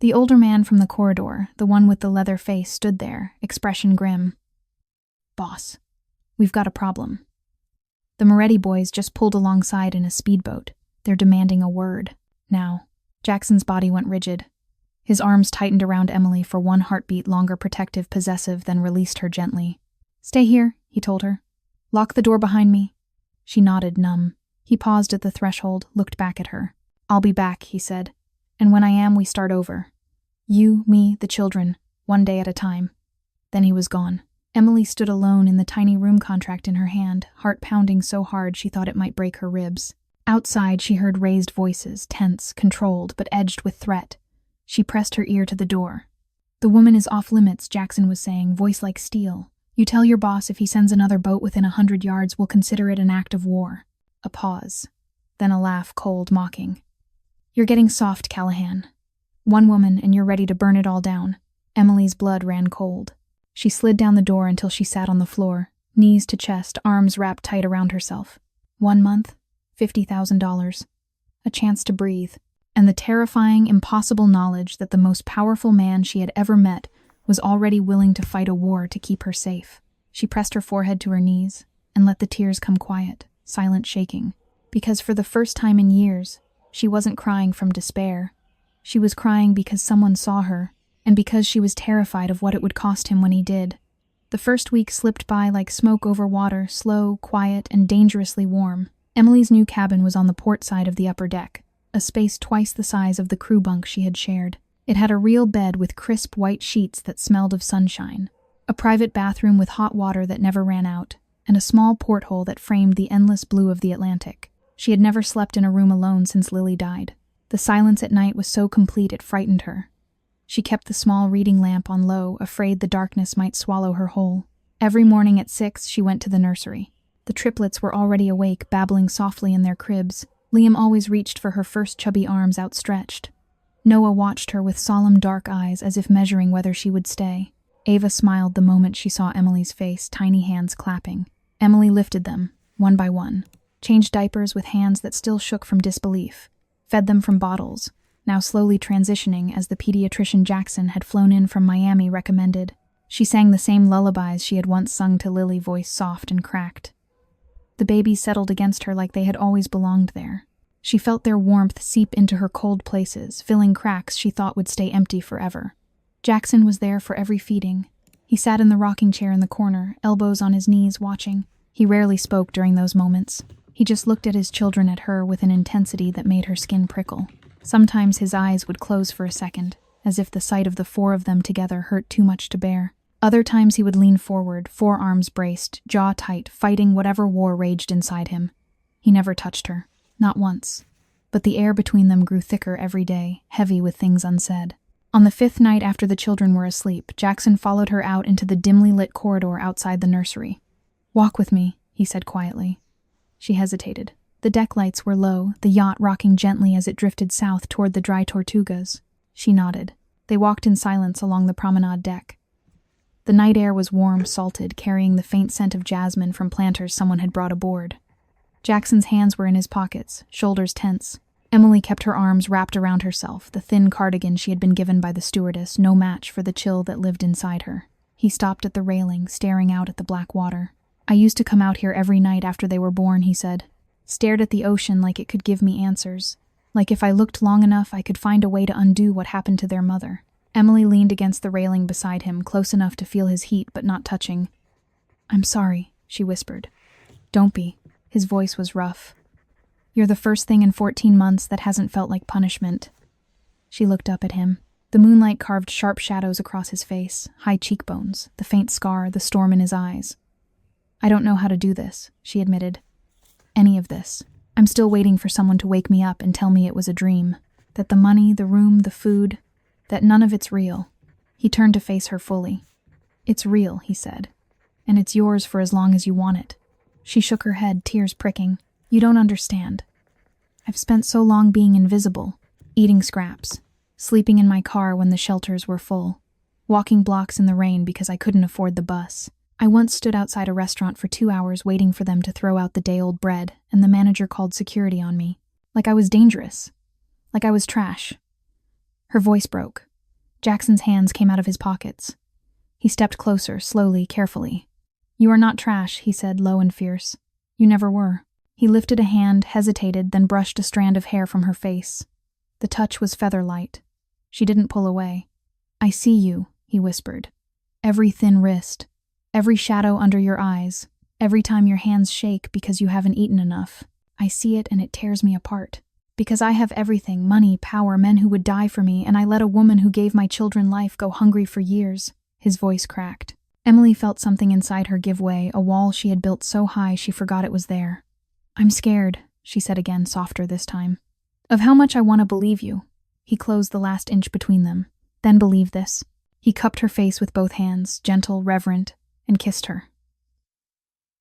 The older man from the corridor, the one with the leather face, stood there, expression grim. "Boss, we've got a problem." The Moretti boys just pulled alongside in a speedboat. They're demanding a word. Now. Jackson's body went rigid. His arms tightened around Emily for one heartbeat longer, protective, possessive, then released her gently. "Stay here," he told her. "Lock the door behind me." She nodded, numb. He paused at the threshold, looked back at her. "I'll be back," he said. "And when I am, we start over. You, me, the children, one day at a time." Then he was gone. Emily stood alone in the tiny room contract in her hand, heart pounding so hard she thought it might break her ribs. Outside, she heard raised voices, tense, controlled, but edged with threat. She pressed her ear to the door. "The woman is off limits," Jackson was saying, voice like steel. "You tell your boss if he sends another boat within 100 yards, we'll consider it an act of war." A pause. Then a laugh, cold, mocking. "You're getting soft, Callahan. One woman, and you're ready to burn it all down." Emily's blood ran cold. She slid down the door until she sat on the floor, knees to chest, arms wrapped tight around herself. 1 month, $50,000. A chance to breathe. And the terrifying, impossible knowledge that the most powerful man she had ever met was already willing to fight a war to keep her safe. She pressed her forehead to her knees and let the tears come quiet, silent shaking. Because for the first time in years, she wasn't crying from despair. She was crying because someone saw her, and because she was terrified of what it would cost him when he did. The first week slipped by like smoke over water, slow, quiet, and dangerously warm. Emily's new cabin was on the port side of the upper deck, a space twice the size of the crew bunk she had shared. It had a real bed with crisp white sheets that smelled of sunshine, a private bathroom with hot water that never ran out, and a small porthole that framed the endless blue of the Atlantic. She had never slept in a room alone since Lily died. The silence at night was so complete it frightened her. She kept the small reading lamp on low, afraid the darkness might swallow her whole. Every morning at 6, she went to the nursery. The triplets were already awake, babbling softly in their cribs. Liam always reached for her first chubby arms outstretched. Noah watched her with solemn dark eyes as if measuring whether she would stay. Ava smiled the moment she saw Emily's face, tiny hands clapping. Emily lifted them, one by one, changed diapers with hands that still shook from disbelief, fed them from bottles, now slowly transitioning as the pediatrician Jackson had flown in from Miami recommended. She sang the same lullabies she had once sung to Lily, voice soft and cracked. The babies settled against her like they had always belonged there. She felt their warmth seep into her cold places, filling cracks she thought would stay empty forever. Jackson was there for every feeding. He sat in the rocking chair in the corner, elbows on his knees, watching. He rarely spoke during those moments. He just looked at his children, at her, with an intensity that made her skin prickle. Sometimes his eyes would close for a second, as if the sight of the 4 of them together hurt too much to bear. Other times he would lean forward, forearms braced, jaw tight, fighting whatever war raged inside him. He never touched her. Not once. But the air between them grew thicker every day, heavy with things unsaid. On the 5th night after the children were asleep, Jackson followed her out into the dimly lit corridor outside the nursery. "Walk with me," he said quietly. She hesitated. The deck lights were low, the yacht rocking gently as it drifted south toward the dry Tortugas. She nodded. They walked in silence along the promenade deck. The night air was warm, salted, carrying the faint scent of jasmine from planters someone had brought aboard. Jackson's hands were in his pockets, shoulders tense. Emily kept her arms wrapped around herself, the thin cardigan she had been given by the stewardess, no match for the chill that lived inside her. He stopped at the railing, staring out at the black water. "I used to come out here every night after they were born," he said. "Stared at the ocean like it could give me answers. Like if I looked long enough, I could find a way to undo what happened to their mother." Emily leaned against the railing beside him, close enough to feel his heat but not touching. "I'm sorry," she whispered. "Don't be." His voice was rough. "You're the first thing in 14 months that hasn't felt like punishment." She looked up at him. The moonlight carved sharp shadows across his face, high cheekbones, the faint scar, the storm in his eyes. "I don't know how to do this," she admitted. "Any of this. I'm still waiting for someone to wake me up and tell me it was a dream. That the money, the room, the food, that none of it's real." He turned to face her fully. "It's real," he said. "And it's yours for as long as you want it." She shook her head, tears pricking. "You don't understand. I've spent so long being invisible, eating scraps, sleeping in my car when the shelters were full, walking blocks in the rain because I couldn't afford the bus. I once stood outside a restaurant for 2 hours waiting for them to throw out the day-old bread, and the manager called security on me. Like I was dangerous. Like I was trash." Her voice broke. Jackson's hands came out of his pockets. He stepped closer, slowly, carefully. "You are not trash," he said, low and fierce. "You never were." He lifted a hand, hesitated, then brushed a strand of hair from her face. The touch was feather-light. She didn't pull away. "I see you," he whispered. "Every thin wrist, every shadow under your eyes, every time your hands shake because you haven't eaten enough. I see it and it tears me apart. Because I have everything, money, power, men who would die for me, and I let a woman who gave my children life go hungry for years." His voice cracked. Emily felt something inside her give way, a wall she had built so high she forgot it was there. "I'm scared," she said again, softer this time, "of how much I want to believe you." He closed the last inch between them. "Then believe this." He cupped her face with both hands, gentle, reverent, and kissed her.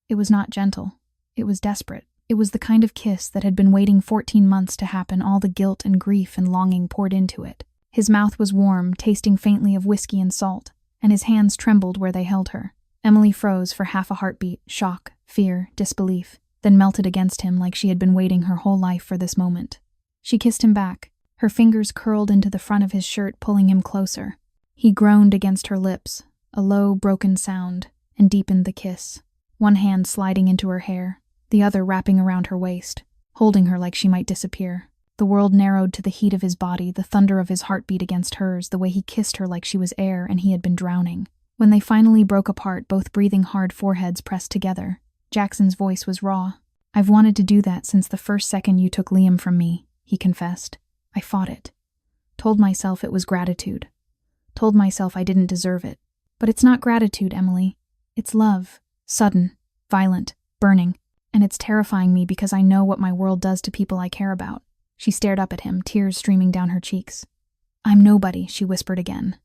It was not gentle. It was desperate. It was the kind of kiss that had been waiting 14 months to happen, all the guilt and grief and longing poured into it. His mouth was warm, tasting faintly of whiskey and salt, and his hands trembled where they held her. Emily froze for half a heartbeat, shock, fear, disbelief, then melted against him like she had been waiting her whole life for this moment. She kissed him back, her fingers curled into the front of his shirt, pulling him closer. He groaned against her lips, a low, broken sound, and deepened the kiss, one hand sliding into her hair, the other wrapping around her waist, holding her like she might disappear. The world narrowed to the heat of his body, the thunder of his heartbeat against hers, the way he kissed her like she was air and he had been drowning. When they finally broke apart, both breathing hard, foreheads pressed together, Jackson's voice was raw. "I've wanted to do that since the first second you took Liam from me," he confessed. "I fought it. Told myself it was gratitude. Told myself I didn't deserve it. But it's not gratitude, Emily. It's love. Sudden, violent, burning. And it's terrifying me because I know what my world does to people I care about." She stared up at him, tears streaming down her cheeks. "I'm nobody," she whispered again.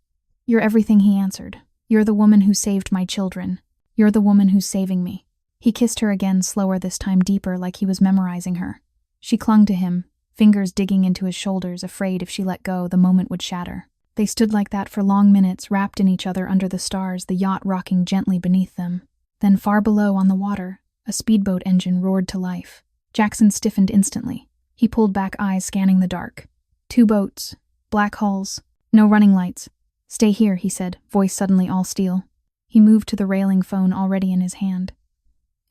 "You're everything," he answered. "You're the woman who saved my children. You're the woman who's saving me." He kissed her again, slower this time, deeper, like he was memorizing her. She clung to him, fingers digging into his shoulders, afraid if she let go, the moment would shatter. They stood like that for long minutes, wrapped in each other under the stars, the yacht rocking gently beneath them. Then far below, on the water, a speedboat engine roared to life. Jackson stiffened instantly. He pulled back, eyes scanning the dark. 2 boats, black hulls, no running lights. "Stay here," he said, voice suddenly all steel. He moved to the railing, phone already in his hand.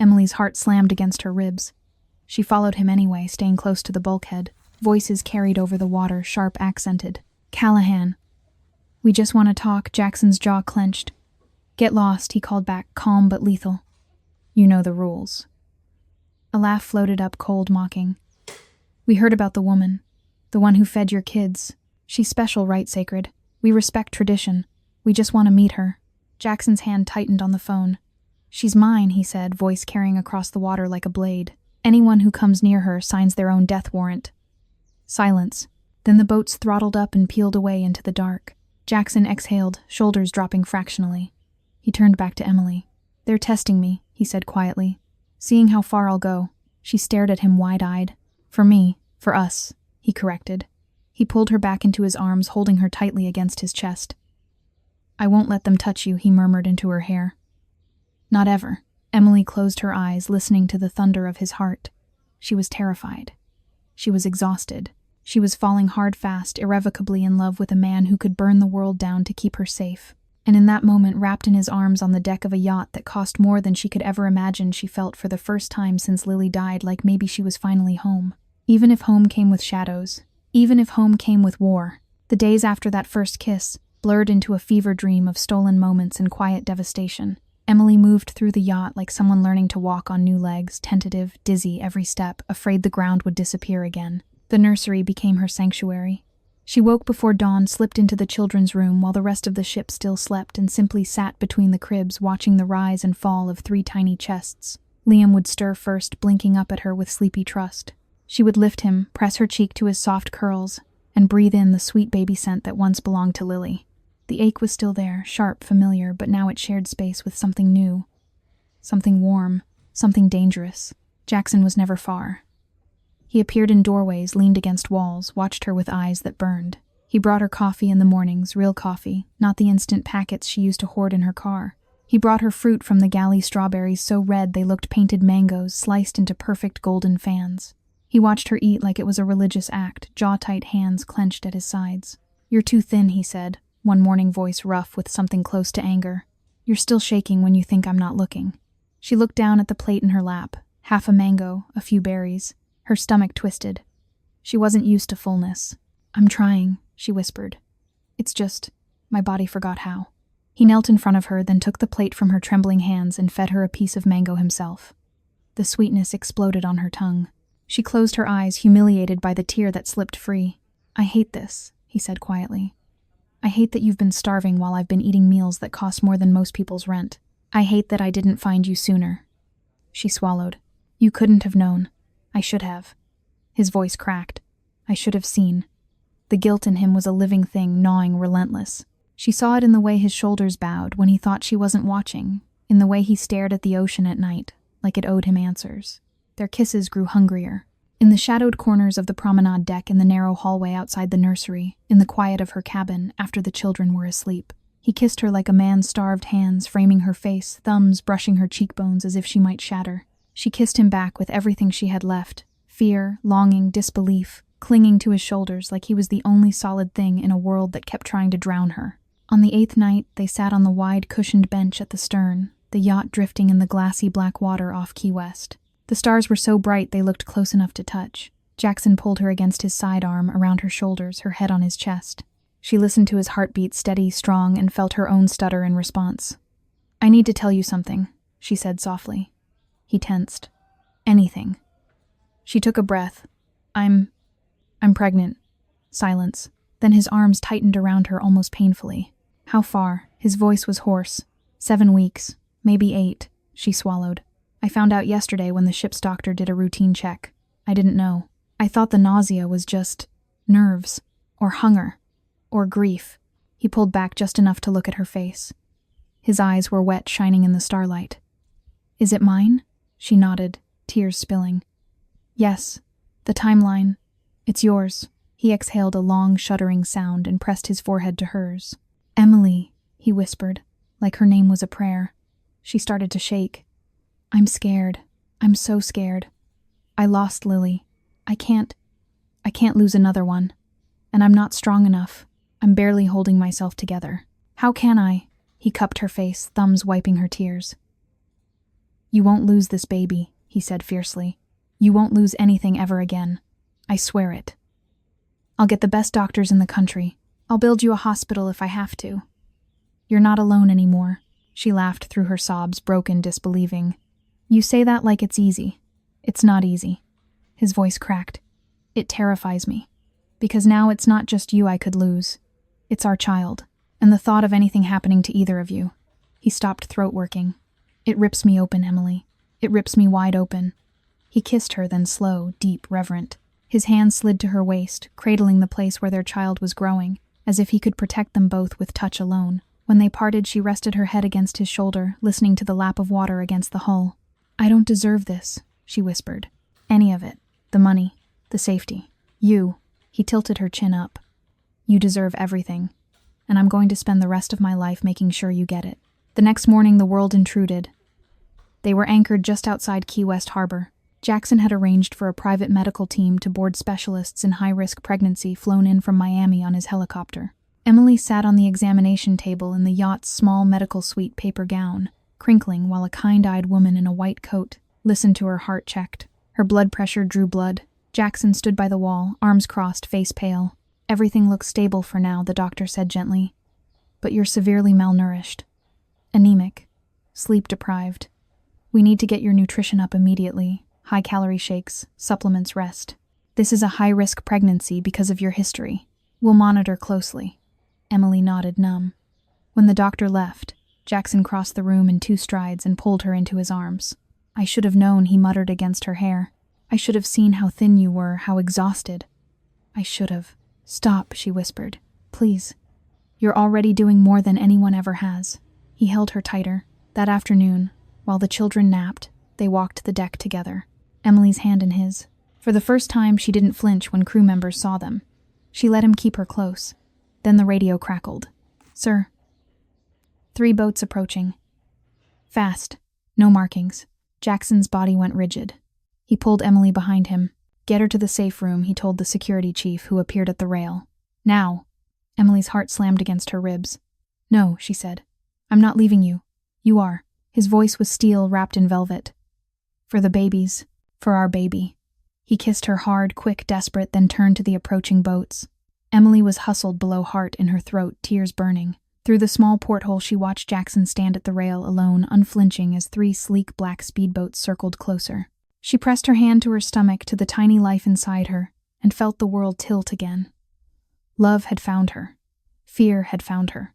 Emily's heart slammed against her ribs. She followed him anyway, staying close to the bulkhead. Voices carried over the water, sharp accented. "Callahan." "We just want to talk." Jackson's jaw clenched. "Get lost," he called back, calm but lethal. "You know the rules." A laugh floated up, cold, mocking. "We heard about the woman. The one who fed your kids. She's special, right, Sacred? We respect tradition. We just want to meet her." Jackson's hand tightened on the phone. "She's mine," he said, voice carrying across the water like a blade. "Anyone who comes near her signs their own death warrant." Silence. Then the boats throttled up and peeled away into the dark. Jackson exhaled, shoulders dropping fractionally. He turned back to Emily. "They're testing me," he said quietly. "Seeing how far I'll go." She stared at him wide-eyed. "For me, for us," he corrected. He pulled her back into his arms, holding her tightly against his chest. "I won't let them touch you," he murmured into her hair. "Not ever." Emily closed her eyes, listening to the thunder of his heart. She was terrified. She was exhausted. She was falling hard, fast, irrevocably in love with a man who could burn the world down to keep her safe. And in that moment, wrapped in his arms on the deck of a yacht that cost more than she could ever imagine, she felt for the first time since Lily died like maybe she was finally home. Even if home came with shadows. Even if home came with war. The days after that first kiss blurred into a fever dream of stolen moments and quiet devastation. Emily moved through the yacht like someone learning to walk on new legs, tentative, dizzy every step, afraid the ground would disappear again. The nursery became her sanctuary. She woke before dawn, slipped into the children's room while the rest of the ship still slept, and simply sat between the cribs watching the rise and fall of 3 tiny chests. Liam would stir first, blinking up at her with sleepy trust. She would lift him, press her cheek to his soft curls, and breathe in the sweet baby scent that once belonged to Lily. The ache was still there, sharp, familiar, but now it shared space with something new. Something warm, something dangerous. Jackson was never far. He appeared in doorways, leaned against walls, watched her with eyes that burned. He brought her coffee in the mornings, real coffee, not the instant packets she used to hoard in her car. He brought her fruit from the galley strawberries so red they looked painted mangoes sliced into perfect golden fans. He watched her eat like it was a religious act, jaw-tight hands clenched at his sides. "You're too thin," he said, one morning voice rough with something close to anger. "You're still shaking when you think I'm not looking." She looked down at the plate in her lap, half a mango, a few berries. Her stomach twisted. She wasn't used to fullness. "I'm trying," she whispered. "It's just, my body forgot how." He knelt in front of her, then took the plate from her trembling hands and fed her a piece of mango himself. The sweetness exploded on her tongue. She closed her eyes, humiliated by the tear that slipped free. "I hate this," he said quietly. "I hate that you've been starving while I've been eating meals that cost more than most people's rent. I hate that I didn't find you sooner." She swallowed. "You couldn't have known. I should have." His voice cracked. "I should have seen." The guilt in him was a living thing, gnawing, relentless. She saw it in the way his shoulders bowed when he thought she wasn't watching, in the way he stared at the ocean at night, like it owed him answers. Their kisses grew hungrier. In the shadowed corners of the promenade deck, in the narrow hallway outside the nursery, in the quiet of her cabin after the children were asleep. He kissed her like a man's starved hands, framing her face, thumbs brushing her cheekbones as if she might shatter. She kissed him back with everything she had left, fear, longing, disbelief, clinging to his shoulders like he was the only solid thing in a world that kept trying to drown her. On the 8th night, they sat on the wide cushioned bench at the stern, the yacht drifting in the glassy black water off Key West. The stars were so bright they looked close enough to touch. Jackson pulled her against his sidearm, around her shoulders, her head on his chest. She listened to his heartbeat, steady, strong, and felt her own stutter in response. "I need to tell you something," she said softly. He tensed. "Anything." She took a breath. I'm pregnant." Silence. Then his arms tightened around her almost painfully. "How far?" His voice was hoarse. 7 weeks. Maybe 8. She swallowed. "I found out yesterday when the ship's doctor did a routine check. I didn't know. I thought the nausea was just nerves, or hunger, or grief." He pulled back just enough to look at her face. His eyes were wet, shining in the starlight. "Is it mine?" She nodded, tears spilling. "Yes. The timeline. It's yours." He exhaled a long, shuddering sound and pressed his forehead to hers. "Emily," he whispered, like her name was a prayer. She started to shake. "I'm scared. I'm so scared. I lost Lily. I can't lose another one. And I'm not strong enough. I'm barely holding myself together. How can I?" He cupped her face, thumbs wiping her tears. "You won't lose this baby," he said fiercely. "You won't lose anything ever again. I swear it. I'll get the best doctors in the country. I'll build you a hospital if I have to. You're not alone anymore." She laughed through her sobs, broken, disbelieving. "You say that like it's easy. It's not easy." His voice cracked. "It terrifies me. Because now it's not just you I could lose. It's our child. And the thought of anything happening to either of you." He stopped throat working. "It rips me open, Emily. It rips me wide open." He kissed her, then slow, deep, reverent. His hand slid to her waist, cradling the place where their child was growing, as if he could protect them both with touch alone. When they parted, she rested her head against his shoulder, listening to the lap of water against the hull. "I don't deserve this," she whispered. "Any of it. The money. The safety. You." He tilted her chin up. "You deserve everything. And I'm going to spend the rest of my life making sure you get it." The next morning, the world intruded. They were anchored just outside Key West Harbor. Jackson had arranged for a private medical team to board specialists in high-risk pregnancy flown in from Miami on his helicopter. Emily sat on the examination table in the yacht's small medical suite paper gown, crinkling while a kind-eyed woman in a white coat listened to her heart checked. Her blood pressure drew blood. Jackson stood by the wall, arms crossed, face pale. "Everything looks stable for now," the doctor said gently. "But you're severely malnourished. Anemic. Sleep-deprived. We need to get your nutrition up immediately. High-calorie shakes, supplements, rest. This is a high-risk pregnancy because of your history. We'll monitor closely." Emily nodded, numb. When the doctor left, Jackson crossed the room in 2 strides and pulled her into his arms. "I should have known," he muttered against her hair. "I should have seen how thin you were, how exhausted. I should have." "Stop," she whispered. "Please." You're already doing more than anyone ever has." He held her tighter. That afternoon, while the children napped, they walked the deck together, Emily's hand in his. For the first time, she didn't flinch when crew members saw them. She let him keep her close. Then the radio crackled. "Sir." 3 boats approaching. Fast. No markings. Jackson's body went rigid. He pulled Emily behind him. "Get her to the safe room," he told the security chief, who appeared at the rail. "Now." Emily's heart slammed against her ribs. "No," she said. "I'm not leaving you. You are." His voice was steel wrapped in velvet. "For the babies. For our baby." He kissed her hard, quick, desperate, then turned to the approaching boats. Emily was hustled below heart in her throat, tears burning. Through the small porthole, she watched Jackson stand at the rail alone, unflinching as 3 sleek black speedboats circled closer. She pressed her hand to her stomach, to the tiny life inside her, and felt the world tilt again. Love had found her. Fear had found her.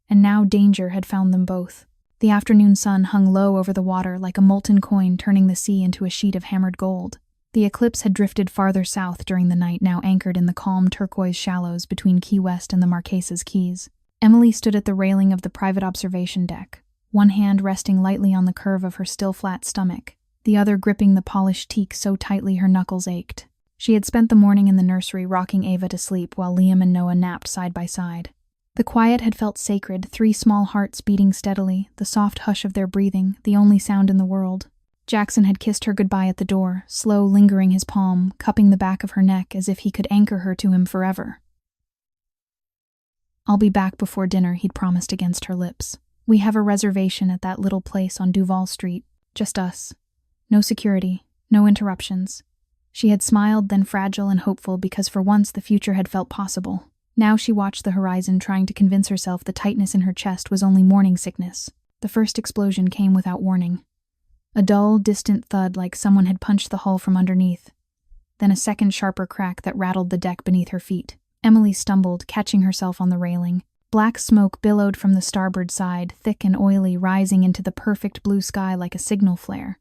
And now danger had found them both. The afternoon sun hung low over the water like a molten coin, turning the sea into a sheet of hammered gold. The Eclipse had drifted farther south during the night, now anchored in the calm turquoise shallows between Key West and the Marquesas Keys. Emily stood at the railing of the private observation deck, one hand resting lightly on the curve of her still flat stomach, the other gripping the polished teak so tightly her knuckles ached. She had spent the morning in the nursery rocking Ava to sleep while Liam and Noah napped side by side. The quiet had felt sacred, 3 small hearts beating steadily, the soft hush of their breathing, the only sound in the world. Jackson had kissed her goodbye at the door, slow, lingering his palm, cupping the back of her neck as if he could anchor her to him forever. "I'll be back before dinner," he'd promised against her lips. "We have a reservation at that little place on Duval Street. Just us. No security, no interruptions." She had smiled, then fragile and hopeful, because for once the future had felt possible. Now she watched the horizon, trying to convince herself the tightness in her chest was only morning sickness. The first explosion came without warning. A dull, distant thud like someone had punched the hull from underneath. Then a second sharper crack that rattled the deck beneath her feet. Emily stumbled, catching herself on the railing. Black smoke billowed from the starboard side, thick and oily, rising into the perfect blue sky like a signal flare.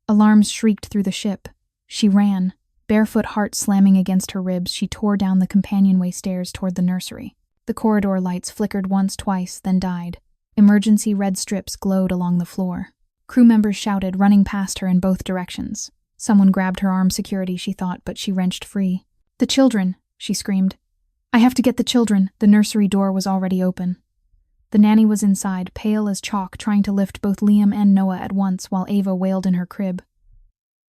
Alarms shrieked through the ship. She ran. Barefoot, heart slamming against her ribs, she tore down the companionway stairs toward the nursery. The corridor lights flickered once, twice, then died. Emergency red strips glowed along the floor. Crew members shouted, running past her in both directions. Someone grabbed her arm. Security, she thought, but she wrenched free. "The children!" she screamed. "I have to get the children." The nursery door was already open. The nanny was inside, pale as chalk, trying to lift both Liam and Noah at once while Ava wailed in her crib.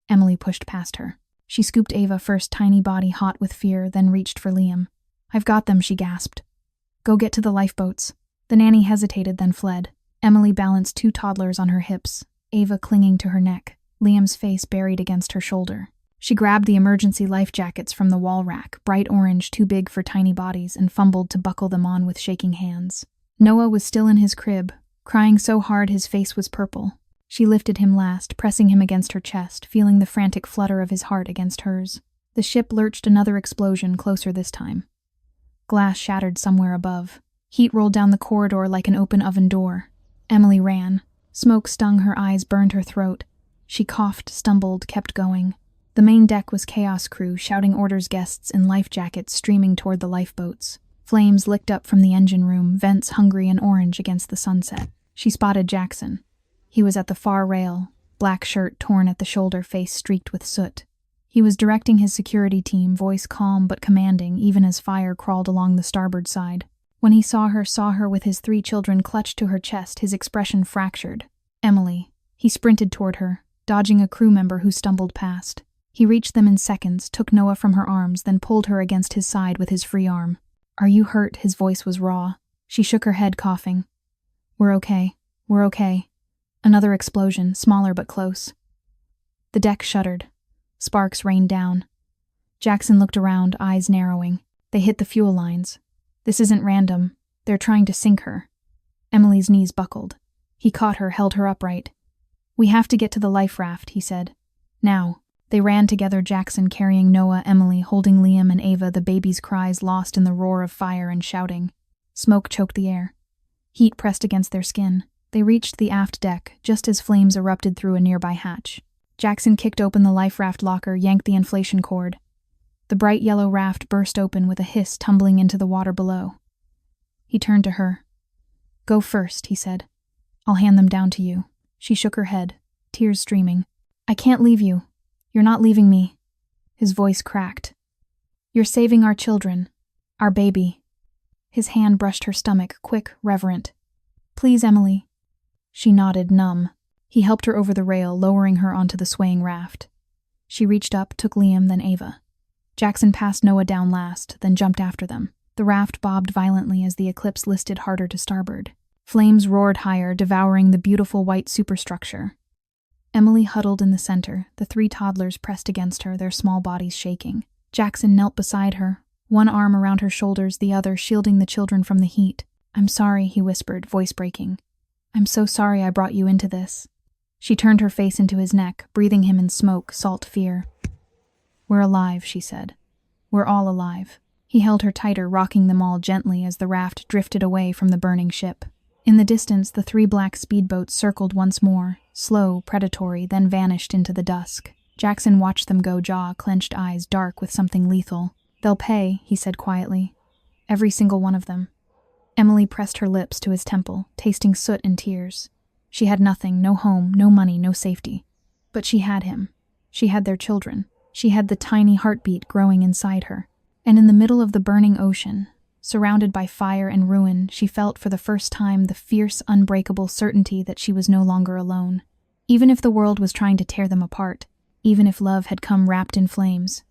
Emily pushed past her. She scooped Ava first, tiny body hot with fear, then reached for Liam. "I've got them," she gasped. "Go get to the lifeboats." The nanny hesitated, then fled. Emily balanced 2 toddlers on her hips, Ava clinging to her neck, Liam's face buried against her shoulder. She grabbed the emergency life jackets from the wall rack, bright orange, too big for tiny bodies, and fumbled to buckle them on with shaking hands. Noah was still in his crib, crying so hard his face was purple. She lifted him last, pressing him against her chest, feeling the frantic flutter of his heart against hers. The ship lurched, another explosion, closer this time. Glass shattered somewhere above. Heat rolled down the corridor like an open oven door. Emily ran. Smoke stung her eyes, burned her throat. She coughed, stumbled, kept going. The main deck was chaos crew, shouting orders, guests in life jackets streaming toward the lifeboats. Flames licked up from the engine room, vents hungry and orange against the sunset. She spotted Jackson. He was at the far rail, black shirt torn at the shoulder, face streaked with soot. He was directing his security team, voice calm but commanding, even as fire crawled along the starboard side. When he saw her with his 3 children clutched to her chest, his expression fractured. "Emily." He sprinted toward her, dodging a crew member who stumbled past. He reached them in seconds, took Noah from her arms, then pulled her against his side with his free arm. "Are you hurt?" His voice was raw. She shook her head, coughing. We're okay. Another explosion, smaller but close. The deck shuddered. Sparks rained down. Jackson looked around, eyes narrowing. They hit the fuel lines. This isn't random. They're trying to sink her. Emily's knees buckled. He caught her, held her upright. "We have to get to the life raft," he said. "Now." They ran together, Jackson carrying Noah, Emily holding Liam and Ava, the baby's cries lost in the roar of fire and shouting. Smoke choked the air. Heat pressed against their skin. They reached the aft deck, just as flames erupted through a nearby hatch. Jackson kicked open the life raft locker, yanked the inflation cord. The bright yellow raft burst open with a hiss, tumbling into the water below. He turned to her. Go first, he said. I'll hand them down to you. She shook her head, tears streaming. I can't leave you. You're not leaving me. His voice cracked. You're saving our children. Our baby. His hand brushed her stomach, quick, reverent. Please, Emily. She nodded, numb. He helped her over the rail, lowering her onto the swaying raft. She reached up, took Liam, then Ava. Jackson passed Noah down last, then jumped after them. The raft bobbed violently as the Eclipse listed harder to starboard. Flames roared higher, devouring the beautiful white superstructure. Emily huddled in the center, the 3 toddlers pressed against her, their small bodies shaking. Jackson knelt beside her, one arm around her shoulders, the other shielding the children from the heat. I'm sorry, he whispered, voice breaking. I'm so sorry I brought you into this. She turned her face into his neck, breathing him in smoke, salt fear. We're alive, she said. We're all alive. He held her tighter, rocking them all gently as the raft drifted away from the burning ship. In the distance, the 3 black speedboats circled once more, slow, predatory, then vanished into the dusk. Jackson watched them go, jaw-clenched eyes dark with something lethal. They'll pay, he said quietly. Every single one of them. Emily pressed her lips to his temple, tasting soot and tears. She had nothing, no home, no money, no safety. But she had him. She had their children. She had the tiny heartbeat growing inside her. And in the middle of the burning ocean, surrounded by fire and ruin, she felt for the first time the fierce, unbreakable certainty that she was no longer alone. Even if the world was trying to tear them apart, even if love had come wrapped in flames.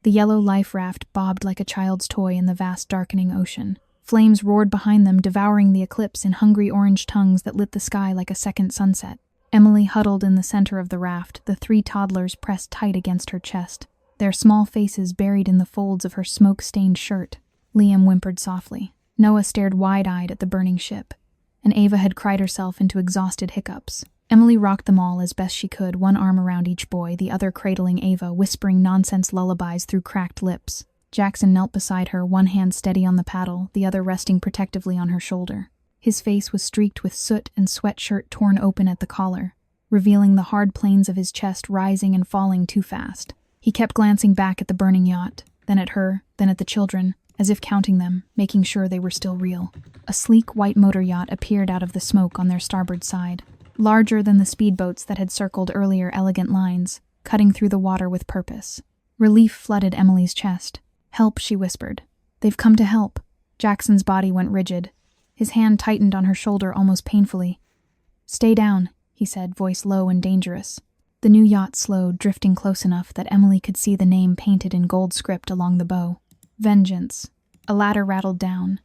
The yellow life raft bobbed like a child's toy in the vast darkening ocean. Flames roared behind them, devouring the Eclipse in hungry orange tongues that lit the sky like a second sunset. Emily huddled in the center of the raft, the 3 toddlers pressed tight against her chest, their small faces buried in the folds of her smoke-stained shirt. Liam whimpered softly. Noah stared wide-eyed at the burning ship, and Ava had cried herself into exhausted hiccups. Emily rocked them all as best she could, one arm around each boy, the other cradling Ava, whispering nonsense lullabies through cracked lips. Jackson knelt beside her, one hand steady on the paddle, the other resting protectively on her shoulder. His face was streaked with soot and sweatshirt torn open at the collar, revealing the hard planes of his chest rising and falling too fast. He kept glancing back at the burning yacht, then at her, then at the children, as if counting them, making sure they were still real. A sleek white motor yacht appeared out of the smoke on their starboard side, larger than the speedboats that had circled earlier, elegant lines, cutting through the water with purpose. Relief flooded Emily's chest. Help, she whispered. They've come to help. Jackson's body went rigid. His hand tightened on her shoulder almost painfully. Stay down, he said, voice low and dangerous. The new yacht slowed, drifting close enough that Emily could see the name painted in gold script along the bow. Vengeance. A ladder rattled down.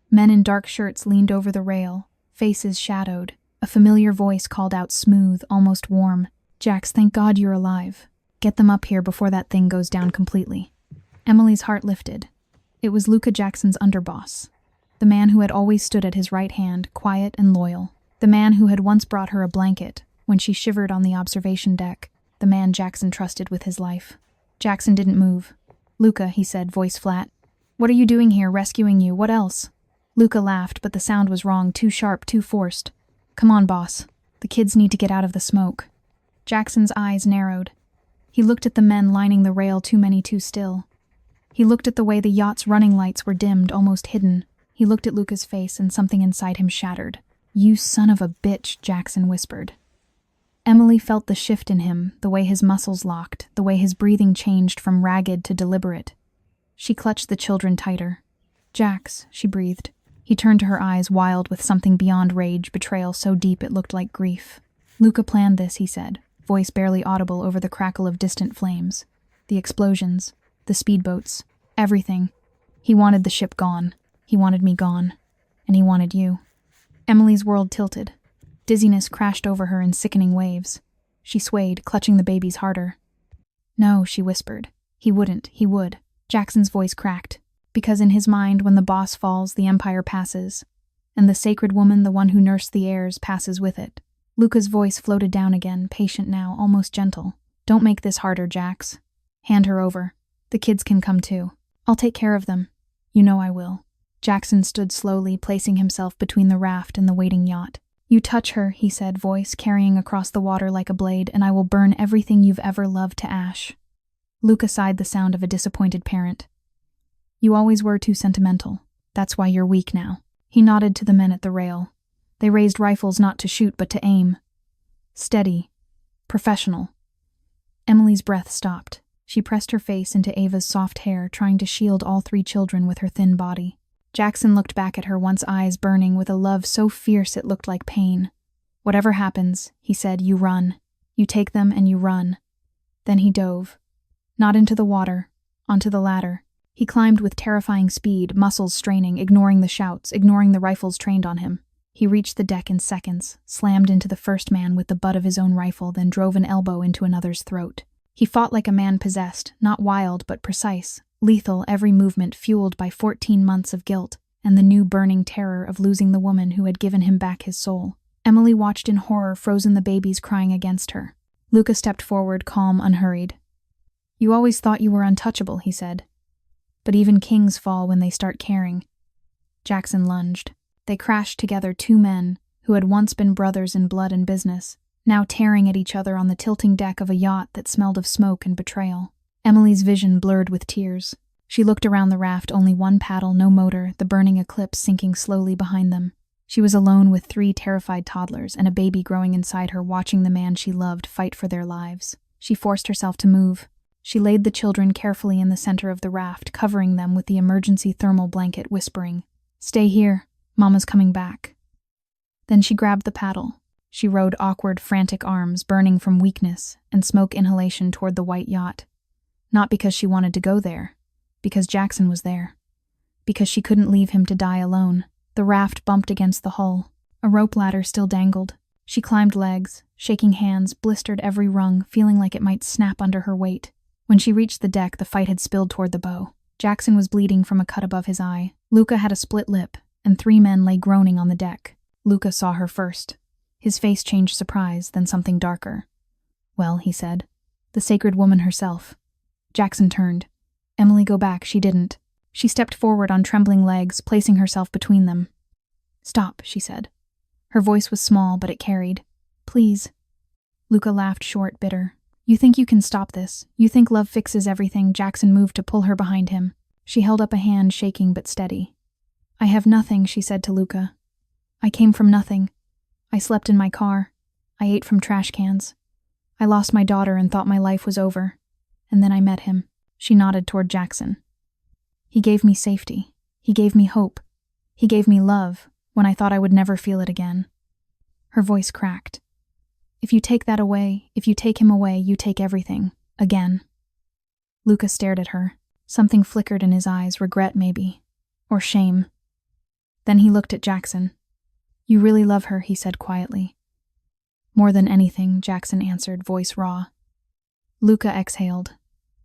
Men in dark shirts leaned over the rail, faces shadowed. A familiar voice called out smooth, almost warm. Jax, thank God you're alive. Get them up here before that thing goes down completely. Emily's heart lifted. It was Luca Jackson's underboss. The man who had always stood at his right hand, quiet and loyal. The man who had once brought her a blanket when she shivered on the observation deck. The man Jackson trusted with his life. Jackson didn't move. Luca, he said, voice flat. What are you doing here, rescuing you? What else? Luca laughed, but the sound was wrong, too sharp, too forced. Come on, boss. The kids need to get out of the smoke. Jackson's eyes narrowed. He looked at the men lining the rail, too many too still. He looked at the way the yacht's running lights were dimmed, almost hidden. He looked at Luca's face and something inside him shattered. You son of a bitch, Jackson whispered. Emily felt the shift in him, the way his muscles locked, the way his breathing changed from ragged to deliberate. She clutched the children tighter. Jax, she breathed. He turned to her eyes, wild with something beyond rage, betrayal so deep it looked like grief. Luca planned this, he said, voice barely audible over the crackle of distant flames. The explosions, the speedboats, everything. He wanted the ship gone. He wanted me gone. And he wanted you. Emily's world tilted. Dizziness crashed over her in sickening waves. She swayed, clutching the babies harder. No, she whispered. He wouldn't. He would. Jackson's voice cracked. Because in his mind, when the boss falls, the empire passes. And the sacred woman, the one who nursed the heirs, passes with it. Luca's voice floated down again, patient now, almost gentle. Don't make this harder, Jax. Hand her over. The kids can come too. I'll take care of them. You know I will. Jackson stood slowly, placing himself between the raft and the waiting yacht. You touch her, he said, voice carrying across the water like a blade, and I will burn everything you've ever loved to ash. Luca sighed, the sound of a disappointed parent. You always were too sentimental. That's why you're weak now. He nodded to the men at the rail. They raised rifles not to shoot but to aim. Steady. Professional. Emily's breath stopped. She pressed her face into Ava's soft hair, trying to shield all 3 children with her thin body. Jackson looked back at her, once eyes burning with a love so fierce it looked like pain. "Whatever happens," he said, "you run. You take them and you run." Then he dove. Not into the water, onto the ladder. He climbed with terrifying speed, muscles straining, ignoring the shouts, ignoring the rifles trained on him. He reached the deck in seconds, slammed into the first man with the butt of his own rifle, then drove an elbow into another's throat. He fought like a man possessed, not wild but precise, lethal, every movement fueled by 14 months of guilt and the new burning terror of losing the woman who had given him back his soul. Emily watched in horror, frozen, the babies crying against her. Luca stepped forward, calm, unhurried. "You always thought you were untouchable," he said. "But even kings fall when they start caring." Jackson lunged. They crashed together, 2 men who had once been brothers in blood and business, now tearing at each other on the tilting deck of a yacht that smelled of smoke and betrayal. Emily's vision blurred with tears. She looked around the raft, only 1 paddle, no motor, the burning Eclipse sinking slowly behind them. She was alone with 3 terrified toddlers and a baby growing inside her, watching the man she loved fight for their lives. She forced herself to move. She laid the children carefully in the center of the raft, covering them with the emergency thermal blanket, whispering, "Stay here, Mama's coming back." Then she grabbed the paddle. She rowed awkward, frantic arms, burning from weakness and smoke inhalation toward the white yacht. Not because she wanted to go there, because Jackson was there. Because she couldn't leave him to die alone. The raft bumped against the hull. A rope ladder still dangled. She climbed legs, shaking hands, blistered every rung, feeling like it might snap under her weight. When she reached the deck, the fight had spilled toward the bow. Jackson was bleeding from a cut above his eye. Luca had a split lip, and 3 men lay groaning on the deck. Luca saw her first. His face changed surprise, then something darker. "Well," he said, "the sacred woman herself." Jackson turned. Emily go back, she didn't. She stepped forward on trembling legs, placing herself between them. "Stop," she said. Her voice was small, but it carried. "Please." Luca laughed short, bitter. "You think you can stop this? You think love fixes everything?" Jackson moved to pull her behind him. She held up a hand, shaking but steady. "I have nothing," she said to Luca. "I came from nothing. I slept in my car. I ate from trash cans. I lost my daughter and thought my life was over. And then I met him." She nodded toward Jackson. "He gave me safety. He gave me hope. He gave me love when I thought I would never feel it again." Her voice cracked. "If you take that away, if you take him away, you take everything. Again." Luca stared at her. Something flickered in his eyes, regret maybe. Or shame. Then he looked at Jackson. "You really love her," he said quietly. "More than anything," Jackson answered, voice raw. Luca exhaled.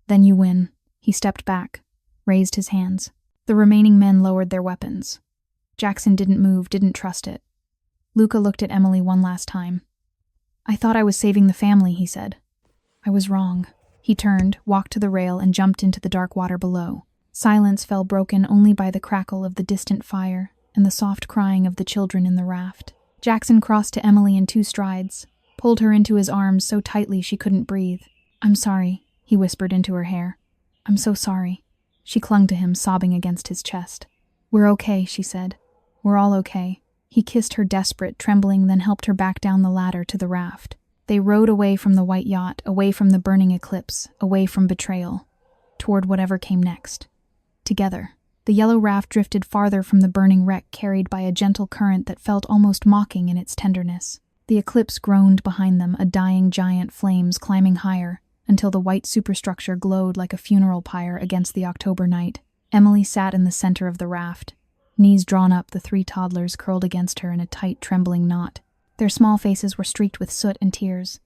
"Then you win." He stepped back, raised his hands. The remaining men lowered their weapons. Jackson didn't move, didn't trust it. Luca looked at Emily one last time. "I thought I was saving the family," he said. "I was wrong." He turned, walked to the rail, and jumped into the dark water below. Silence fell, broken only by the crackle of the distant fire and the soft crying of the children in the raft. Jackson crossed to Emily in 2 strides, pulled her into his arms so tightly she couldn't breathe. "I'm sorry," he whispered into her hair. "I'm so sorry." She clung to him, sobbing against his chest. "We're okay," she said. "We're all okay." He kissed her, desperate, trembling, then helped her back down the ladder to the raft. They rowed away from the white yacht, away from the burning Eclipse, away from betrayal, toward whatever came next. Together. The yellow raft drifted farther from the burning wreck, carried by a gentle current that felt almost mocking in its tenderness. The Eclipse groaned behind them, a dying giant, flames climbing higher, until the white superstructure glowed like a funeral pyre against the October night. Emily sat in the center of the raft, knees drawn up, the 3 toddlers curled against her in a tight, trembling knot. Their small faces were streaked with soot and tears,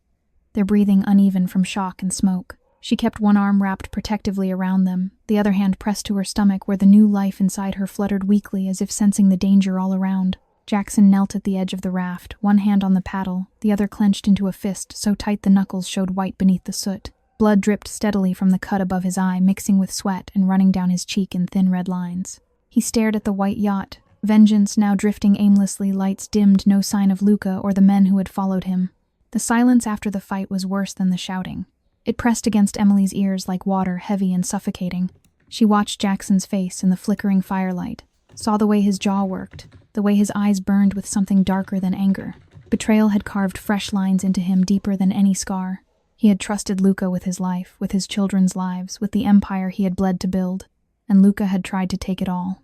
their breathing uneven from shock and smoke. She kept one arm wrapped protectively around them, the other hand pressed to her stomach where the new life inside her fluttered weakly as if sensing the danger all around. Jackson knelt at the edge of the raft, one hand on the paddle, the other clenched into a fist so tight the knuckles showed white beneath the soot. Blood dripped steadily from the cut above his eye, mixing with sweat and running down his cheek in thin red lines. He stared at the white yacht, vengeance now drifting aimlessly, lights dimmed, no sign of Luca or the men who had followed him. The silence after the fight was worse than the shouting. It pressed against Emily's ears like water, heavy and suffocating. She watched Jackson's face in the flickering firelight, saw the way his jaw worked, the way his eyes burned with something darker than anger. Betrayal had carved fresh lines into him deeper than any scar. He had trusted Luca with his life, with his children's lives, with the empire he had bled to build, and Luca had tried to take it all.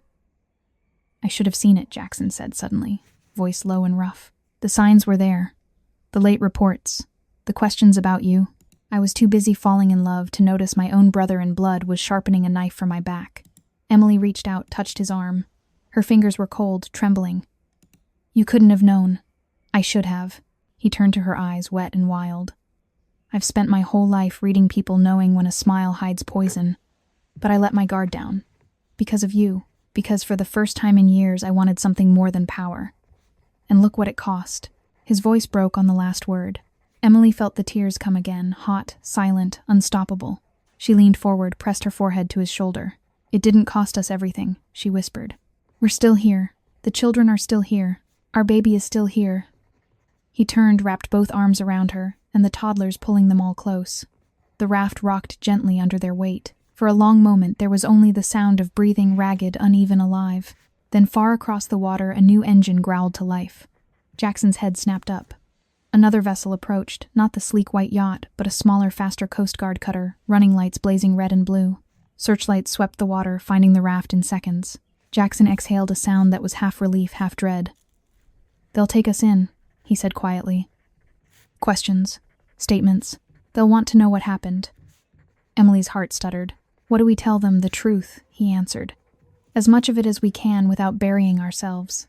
"I should have seen it," Jackson said suddenly, voice low and rough. "The signs were there. The late reports. The questions about you. I was too busy falling in love to notice my own brother in blood was sharpening a knife for my back." Emily reached out, touched his arm. Her fingers were cold, trembling. "You couldn't have known." "I should have." He turned to her eyes, wet and wild. "I've spent my whole life reading people knowing when a smile hides poison. But I let my guard down. Because of you. Because for the first time in years I wanted something more than power. And look what it cost." His voice broke on the last word. Emily felt the tears come again, hot, silent, unstoppable. She leaned forward, pressed her forehead to his shoulder. "It didn't cost us everything," she whispered. "We're still here. The children are still here. Our baby is still here." He turned, wrapped both arms around her, and the toddlers pulling them all close. The raft rocked gently under their weight. For a long moment there was only the sound of breathing, ragged, uneven, alive. Then far across the water a new engine growled to life. Jackson's head snapped up. Another vessel approached, not the sleek white yacht, but a smaller, faster Coast Guard cutter, running lights blazing red and blue. Searchlights swept the water, finding the raft in seconds. Jackson exhaled a sound that was half relief, half dread. "They'll take us in," he said quietly. "Questions. Statements. They'll want to know what happened." Emily's heart stuttered. "What do we tell them? The truth," he answered. "As much of it as we can without burying ourselves."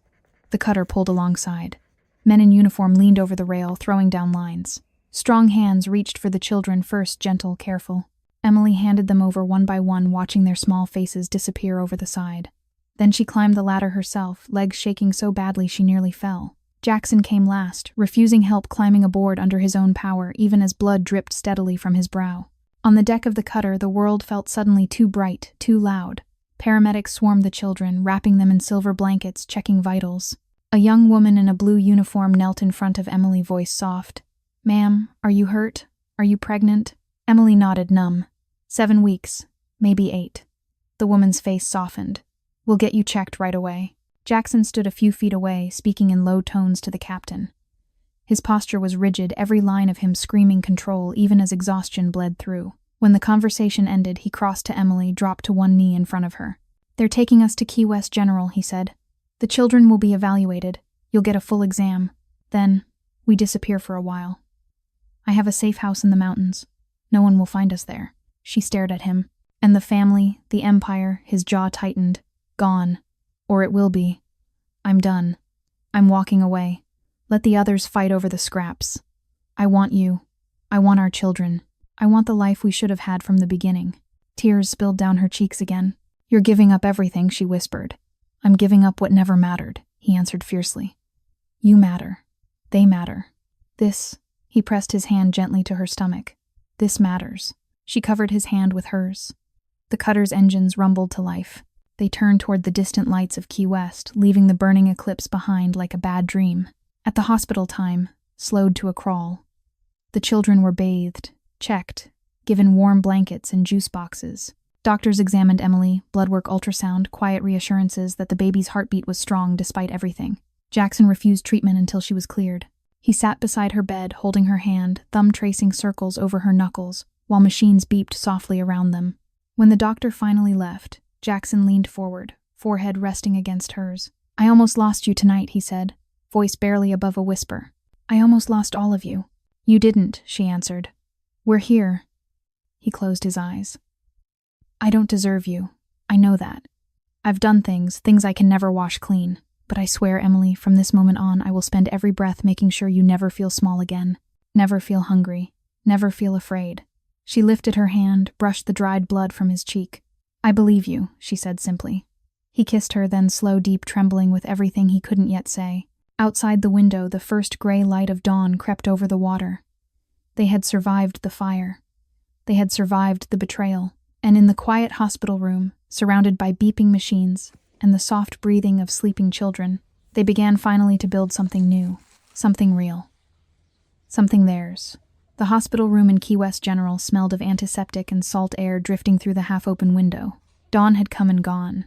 The cutter pulled alongside. Men in uniform leaned over the rail, throwing down lines. Strong hands reached for the children first, gentle, careful. Emily handed them over one by one, watching their small faces disappear over the side. Then she climbed the ladder herself, legs shaking so badly she nearly fell. Jackson came last, refusing help climbing aboard under his own power, even as blood dripped steadily from his brow. On the deck of the cutter, the world felt suddenly too bright, too loud. Paramedics swarmed the children, wrapping them in silver blankets, checking vitals. A young woman in a blue uniform knelt in front of Emily, voice soft. "Ma'am, are you hurt? Are you pregnant?" Emily nodded, numb. 7 weeks, maybe 8. The woman's face softened. "We'll get you checked right away." Jackson stood a few feet away, speaking in low tones to the captain. His posture was rigid, every line of him screaming control, even as exhaustion bled through. When the conversation ended, he crossed to Emily, dropped to one knee in front of her. "They're taking us to Key West, General," he said. "The children will be evaluated. You'll get a full exam. Then, we disappear for a while. I have a safe house in the mountains. No one will find us there." She stared at him. "And the family, the empire," his jaw tightened. "Gone. Or it will be. I'm done. I'm walking away. Let the others fight over the scraps. I want you. I want our children. I want the life we should have had from the beginning." Tears spilled down her cheeks again. "You're giving up everything," she whispered. "I'm giving up what never mattered," he answered fiercely. "You matter. They matter. This," he pressed his hand gently to her stomach. "This matters." She covered his hand with hers. The cutter's engines rumbled to life. They turned toward the distant lights of Key West, leaving the burning eclipse behind like a bad dream. At the hospital, time slowed to a crawl. The children were bathed, checked, given warm blankets and juice boxes. Doctors examined Emily, bloodwork, ultrasound, quiet reassurances that the baby's heartbeat was strong despite everything. Jackson refused treatment until she was cleared. He sat beside her bed, holding her hand, thumb tracing circles over her knuckles, while machines beeped softly around them. When the doctor finally left, Jackson leaned forward, forehead resting against hers. "I almost lost you tonight," he said, voice barely above a whisper. "I almost lost all of you." "You didn't," she answered. "We're here." He closed his eyes. "I don't deserve you. I know that. I've done things I can never wash clean. But I swear, Emily, from this moment on, I will spend every breath making sure you never feel small again. Never feel hungry. Never feel afraid." She lifted her hand, brushed the dried blood from his cheek. "I believe you," she said simply. He kissed her, then slow, deep trembling with everything he couldn't yet say. Outside the window, the first gray light of dawn crept over the water. They had survived the fire. They had survived the betrayal. And in the quiet hospital room, surrounded by beeping machines and the soft breathing of sleeping children, they began finally to build something new, something real, something theirs. The hospital room in Key West General smelled of antiseptic and salt air drifting through the half-open window. Dawn had come and gone.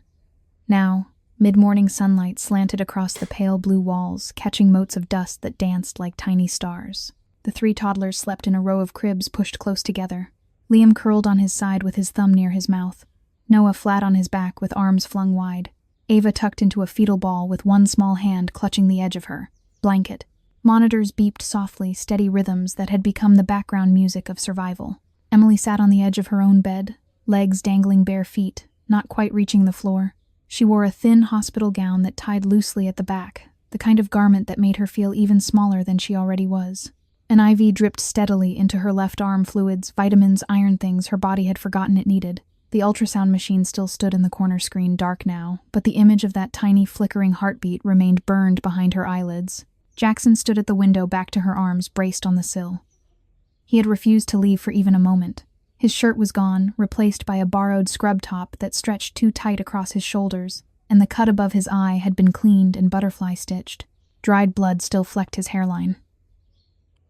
Now, Mid-morning sunlight slanted across the pale blue walls, catching motes of dust that danced like tiny stars. The 3 toddlers slept in a row of cribs pushed close together. Liam curled on his side with his thumb near his mouth. Noah flat on his back with arms flung wide. Ava tucked into a fetal ball with one small hand clutching the edge of her blanket. Monitors beeped softly, steady rhythms that had become the background music of survival. Emily sat on the edge of her own bed, legs dangling bare feet, not quite reaching the floor. She wore a thin hospital gown that tied loosely at the back, the kind of garment that made her feel even smaller than she already was. An IV dripped steadily into her left arm, fluids, vitamins, iron things her body had forgotten it needed. The ultrasound machine still stood in the corner screen, dark now, but the image of that tiny flickering heartbeat remained burned behind her eyelids. Jackson stood at the window, back to her arms, braced on the sill. He had refused to leave for even a moment. His shirt was gone, replaced by a borrowed scrub top that stretched too tight across his shoulders, and the cut above his eye had been cleaned and butterfly-stitched. Dried blood still flecked his hairline.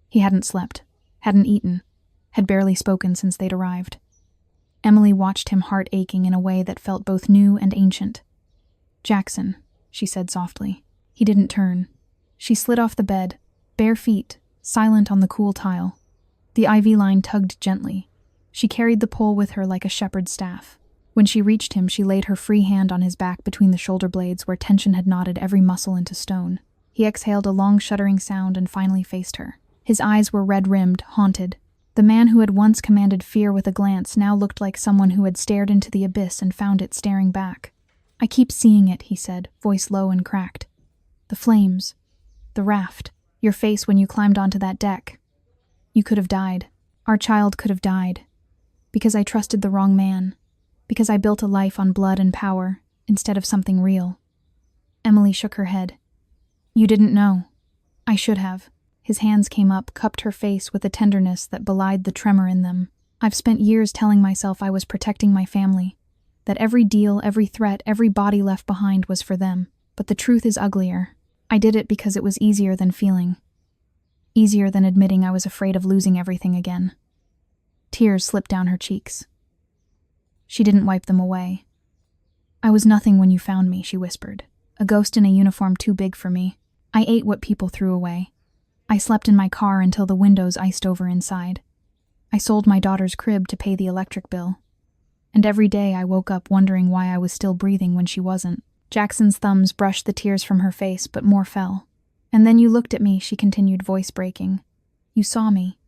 He hadn't slept, hadn't eaten, had barely spoken since they'd arrived. Emily watched him, heart aching in a way that felt both new and ancient. "Jackson," she said softly. He didn't turn. She slid off the bed, bare feet, silent on the cool tile. The IV line tugged gently. She carried the pole with her like a shepherd's staff. When she reached him, she laid her free hand on his back between the shoulder blades where tension had knotted every muscle into stone. He exhaled a long shuddering sound and finally faced her. His eyes were red-rimmed, haunted. The man who had once commanded fear with a glance now looked like someone who had stared into the abyss and found it staring back. "I keep seeing it," he said, voice low and cracked. "The flames. The raft. Your face when you climbed onto that deck. You could have died. Our child could have died. Because I trusted the wrong man. Because I built a life on blood and power, instead of something real." Emily shook her head. "You didn't know. I should have." His hands came up, cupped her face with a tenderness that belied the tremor in them. "I've spent years telling myself I was protecting my family, that every deal, every threat, every body left behind was for them. But the truth is uglier. I did it because it was easier than feeling. Easier than admitting I was afraid of losing everything again." Tears slipped down her cheeks. She didn't wipe them away. "I was nothing when you found me," she whispered. "A ghost in a uniform too big for me. I ate what people threw away. I slept in my car until the windows iced over inside. I sold my daughter's crib to pay the electric bill. And every day I woke up wondering why I was still breathing when she wasn't." Jackson's thumbs brushed the tears from her face, but more fell. "And then you looked at me," she continued, voice breaking. "You saw me.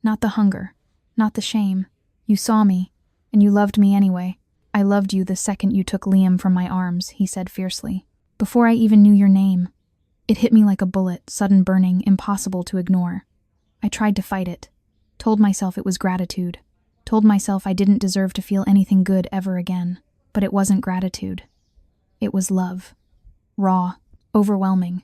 Not the hunger. Not the shame. You saw me. And you loved me anyway. I loved you the second you took Liam from my arms," he said fiercely. "Before I even knew your name. It hit me like a bullet, sudden burning, impossible to ignore. I tried to fight it. Told myself it was gratitude. Told myself I didn't deserve to feel anything good ever again. But it wasn't gratitude. It was love. Raw. Overwhelming.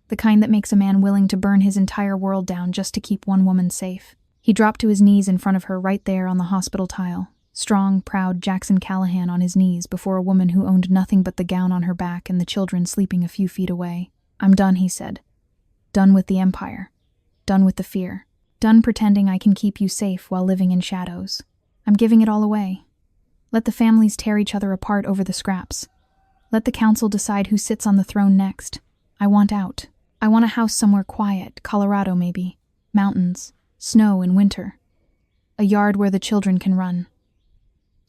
The kind that makes a man willing to burn his entire world down just to keep one woman safe." He dropped to his knees in front of her, right there on the hospital tile. Strong, proud Jackson Callahan on his knees before a woman who owned nothing but the gown on her back and the children sleeping a few feet away. "I'm done," he said. "Done with the empire. Done with the fear. Done pretending I can keep you safe while living in shadows. I'm giving it all away. Let the families tear each other apart over the scraps. Let the council decide who sits on the throne next. I want out. I want a house somewhere quiet, Colorado maybe. Mountains. Snow in winter. A yard where the children can run.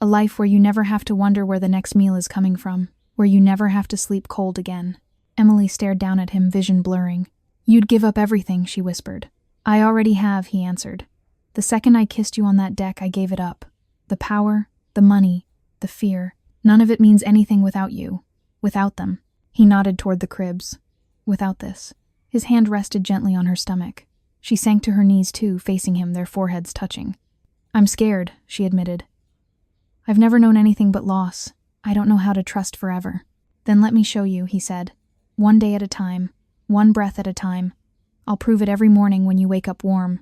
A life where you never have to wonder where the next meal is coming from, where you never have to sleep cold again." Emily stared down at him, vision blurring. "You'd give up everything," she whispered. "I already have," he answered. "The second I kissed you on that deck, I gave it up. The power, the money, the fear. None of it means anything without you. Without them." He nodded toward the cribs. "Without this." His hand rested gently on her stomach. She sank to her knees too, facing him, their foreheads touching. "I'm scared," she admitted. "I've never known anything but loss. I don't know how to trust forever." "Then let me show you," he said. "One day at a time, one breath at a time. I'll prove it every morning when you wake up warm,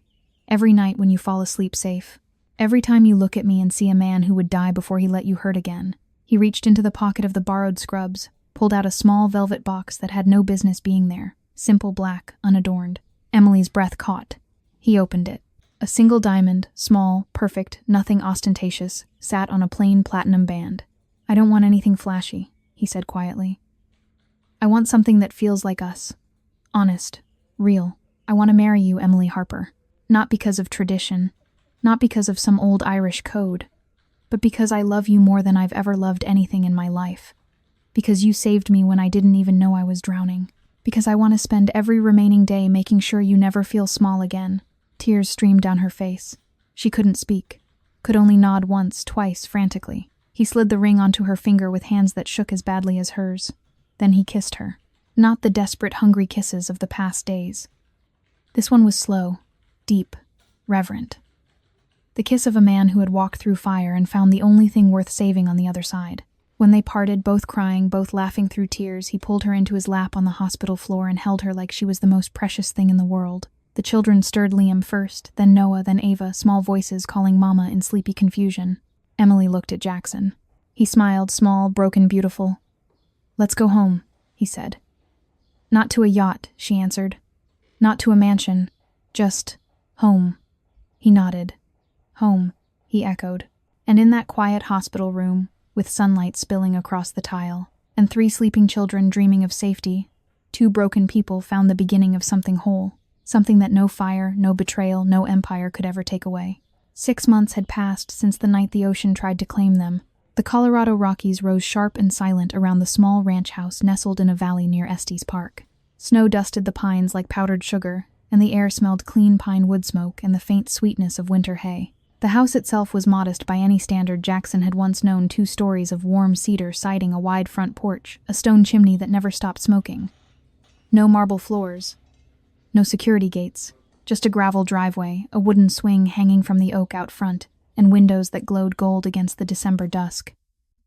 every night when you fall asleep safe, every time you look at me and see a man who would die before he let you hurt again." He reached into the pocket of the borrowed scrubs, pulled out a small velvet box that had no business being there, simple black, unadorned. Emily's breath caught. He opened it. A single diamond, small, perfect, nothing ostentatious, sat on a plain platinum band. "I don't want anything flashy," he said quietly. I want something that feels like us. Honest. Real. I want to marry you, Emily Harper. Not because of tradition. Not because of some old Irish code. But because I love you more than I've ever loved anything in my life. Because you saved me when I didn't even know I was drowning. Because I want to spend every remaining day making sure you never feel small again. Tears streamed down her face. She couldn't speak. Could only nod once, twice, frantically. He slid the ring onto her finger with hands that shook as badly as hers. Then he kissed her. Not the desperate, hungry kisses of the past days. This one was slow, deep, reverent. The kiss of a man who had walked through fire and found the only thing worth saving on the other side. When they parted, both crying, both laughing through tears, he pulled her into his lap on the hospital floor and held her like she was the most precious thing in the world. The children stirred Liam first, then Noah, then Ava, small voices calling Mama in sleepy confusion. Emily looked at Jackson. He smiled, small, broken, beautiful. "Let's go home," he said. "Not to a yacht," she answered. "Not to a mansion. Just home." He nodded. "Home," he echoed. And in that quiet hospital room, with sunlight spilling across the tile, and 3 sleeping children dreaming of safety, 2 broken people found the beginning of something whole, something that no fire, no betrayal, no empire could ever take away. 6 months had passed since the night the ocean tried to claim them. The Colorado Rockies rose sharp and silent around the small ranch house nestled in a valley near Estes Park. Snow dusted the pines like powdered sugar, and the air smelled clean pine wood smoke and the faint sweetness of winter hay. The house itself was modest by any standard. Jackson had once known 2 stories of warm cedar siding, a wide front porch, a stone chimney that never stopped smoking. No marble floors, no security gates, just a gravel driveway, a wooden swing hanging from the oak out front, and windows that glowed gold against the December dusk.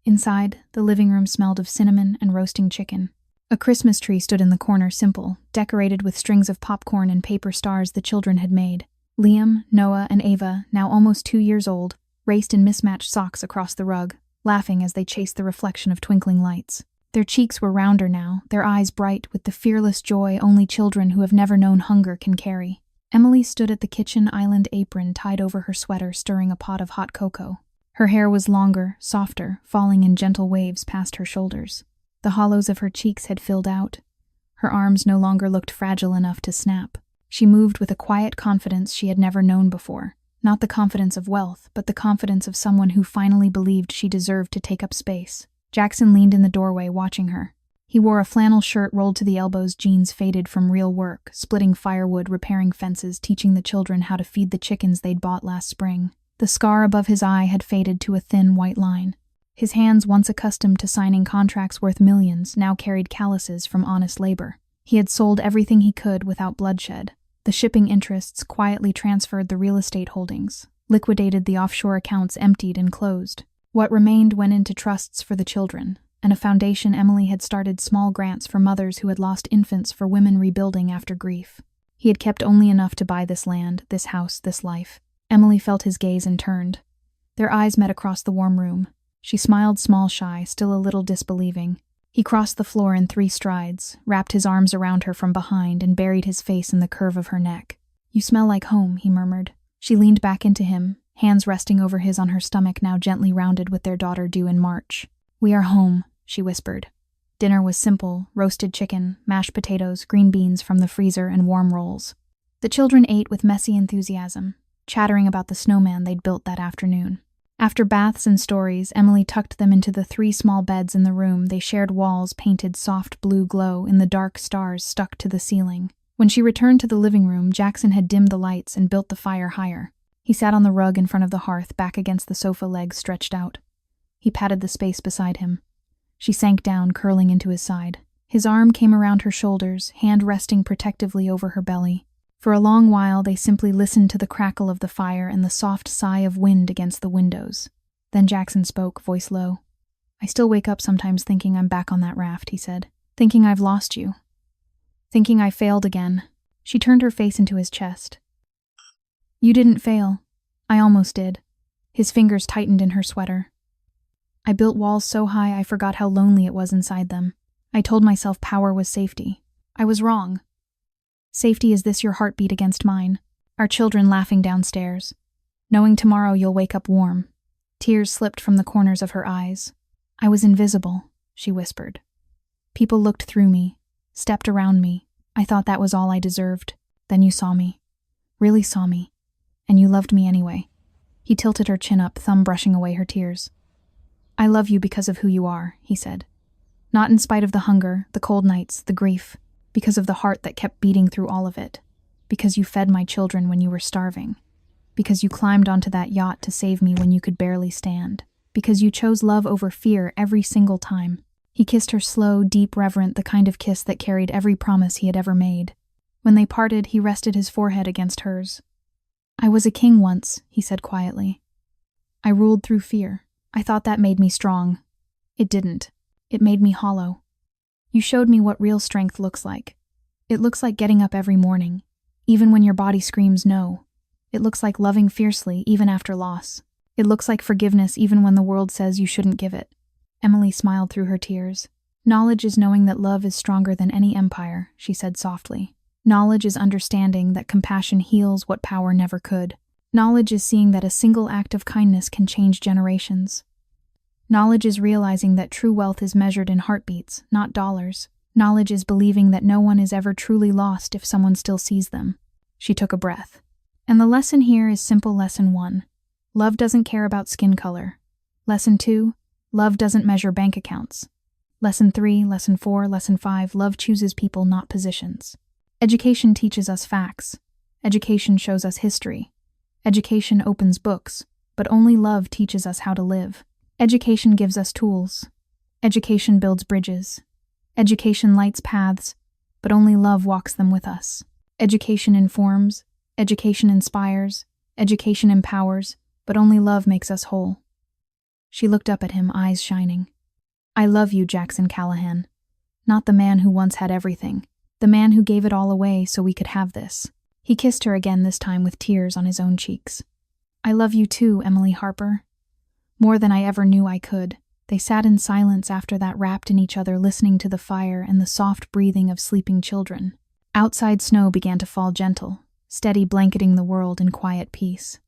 Inside, the living room smelled of cinnamon and roasting chicken. A Christmas tree stood in the corner, simple, decorated with strings of popcorn and paper stars the children had made. Liam, Noah, and Ava, now almost 2 years old, raced in mismatched socks across the rug, laughing as they chased the reflection of twinkling lights. Their cheeks were rounder now, their eyes bright with the fearless joy only children who have never known hunger can carry. Emily stood at the kitchen island apron tied over her sweater, stirring a pot of hot cocoa. Her hair was longer, softer, falling in gentle waves past her shoulders. The hollows of her cheeks had filled out. Her arms no longer looked fragile enough to snap. She moved with a quiet confidence she had never known before. Not the confidence of wealth, but the confidence of someone who finally believed she deserved to take up space. Jackson leaned in the doorway, watching her. He wore a flannel shirt rolled to the elbows, jeans faded from real work, splitting firewood, repairing fences, teaching the children how to feed the chickens they'd bought last spring. The scar above his eye had faded to a thin white line. His hands, once accustomed to signing contracts worth millions, now carried calluses from honest labor. He had sold everything he could without bloodshed. The shipping interests quietly transferred the real estate holdings, liquidated the offshore accounts, emptied and closed. What remained went into trusts for the children, and a foundation. Emily had started small grants for mothers who had lost infants, for women rebuilding after grief. He had kept only enough to buy this land, this house, this life. Emily felt his gaze and turned. Their eyes met across the warm room. She smiled, small, shy, still a little disbelieving. He crossed the floor in 3 strides, wrapped his arms around her from behind, and buried his face in the curve of her neck. "You smell like home," he murmured. She leaned back into him, hands resting over his on her stomach, now gently rounded with their daughter due in March. "We are home," she whispered. Dinner was simple: roasted chicken, mashed potatoes, green beans from the freezer, and warm rolls. The children ate with messy enthusiasm, chattering about the snowman they'd built that afternoon. After baths and stories, Emily tucked them into the 3 small beds in the room. They shared walls painted soft blue glow in the dark stars stuck to the ceiling. When she returned to the living room, Jackson had dimmed the lights and built the fire higher. He sat on the rug in front of the hearth, back against the sofa, legs stretched out. He patted the space beside him. She sank down, curling into his side. His arm came around her shoulders, hand resting protectively over her belly. For a long while, they simply listened to the crackle of the fire and the soft sigh of wind against the windows. Then Jackson spoke, voice low. "I still wake up sometimes thinking I'm back on that raft," he said. "Thinking I've lost you. Thinking I failed again." She turned her face into his chest. "You didn't fail. I almost did." His fingers tightened in her sweater. "I built walls so high I forgot how lonely it was inside them. I told myself power was safety. I was wrong. Safety is this, your heartbeat against mine. Our children laughing downstairs. Knowing tomorrow you'll wake up warm." Tears slipped from the corners of her eyes. "I was invisible," she whispered. People looked through me, stepped around me. I thought that was all I deserved. Then you saw me. Really saw me. And you loved me anyway. He tilted her chin up, thumb brushing away her tears. I love you because of who you are, he said. Not in spite of the hunger, the cold nights, the grief, because of the heart that kept beating through all of it. Because you fed my children when you were starving. Because you climbed onto that yacht to save me when you could barely stand. Because you chose love over fear every single time. He kissed her slow, deep, reverent, the kind of kiss that carried every promise he had ever made. When they parted, he rested his forehead against hers. I was a king once, he said quietly. I ruled through fear. I thought that made me strong. It didn't. It made me hollow. You showed me what real strength looks like. It looks like getting up every morning, even when your body screams no. It looks like loving fiercely, even after loss. It looks like forgiveness even when the world says you shouldn't give it. Emily smiled through her tears. Knowledge is knowing that love is stronger than any empire, she said softly. Knowledge is understanding that compassion heals what power never could. Knowledge is seeing that a single act of kindness can change generations. Knowledge is realizing that true wealth is measured in heartbeats, not dollars. Knowledge is believing that no one is ever truly lost if someone still sees them. She took a breath. And the lesson here is simple lesson 1. Love doesn't care about skin color. Lesson 2. Love doesn't measure bank accounts. Lesson 3, Lesson 4, Lesson 5, love chooses people, not positions. Education teaches us facts. Education shows us history. Education opens books, but only love teaches us how to live. Education gives us tools. Education builds bridges. Education lights paths, but only love walks them with us. Education informs. Education inspires. Education empowers, but only love makes us whole. She looked up at him, eyes shining. I love you, Jackson Callahan. Not the man who once had everything. The man who gave it all away so we could have this. He kissed her again, this time with tears on his own cheeks. I love you too, Emily Harper. More than I ever knew I could. They sat in silence after that, wrapped in each other, listening to the fire and the soft breathing of sleeping children. Outside snow began to fall gentle, steady, blanketing the world in quiet peace.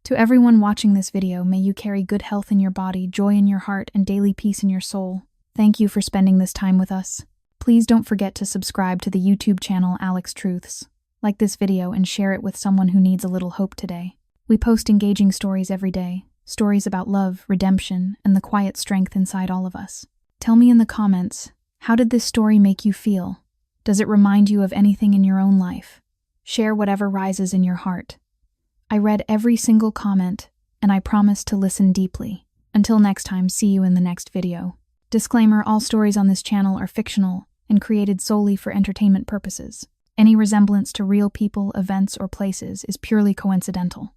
To everyone watching this video, may you carry good health in your body, joy in your heart, and daily peace in your soul. Thank you for spending this time with us. Please don't forget to subscribe to the YouTube channel Alex Truths. Like this video and share it with someone who needs a little hope today. We post engaging stories every day, stories about love, redemption, and the quiet strength inside all of us. Tell me in the comments, how did this story make you feel? Does it remind you of anything in your own life? Share whatever rises in your heart. I read every single comment, and I promise to listen deeply. Until next time, see you in the next video. Disclaimer, all stories on this channel are fictional and created solely for entertainment purposes. Any resemblance to real people, events, or places is purely coincidental.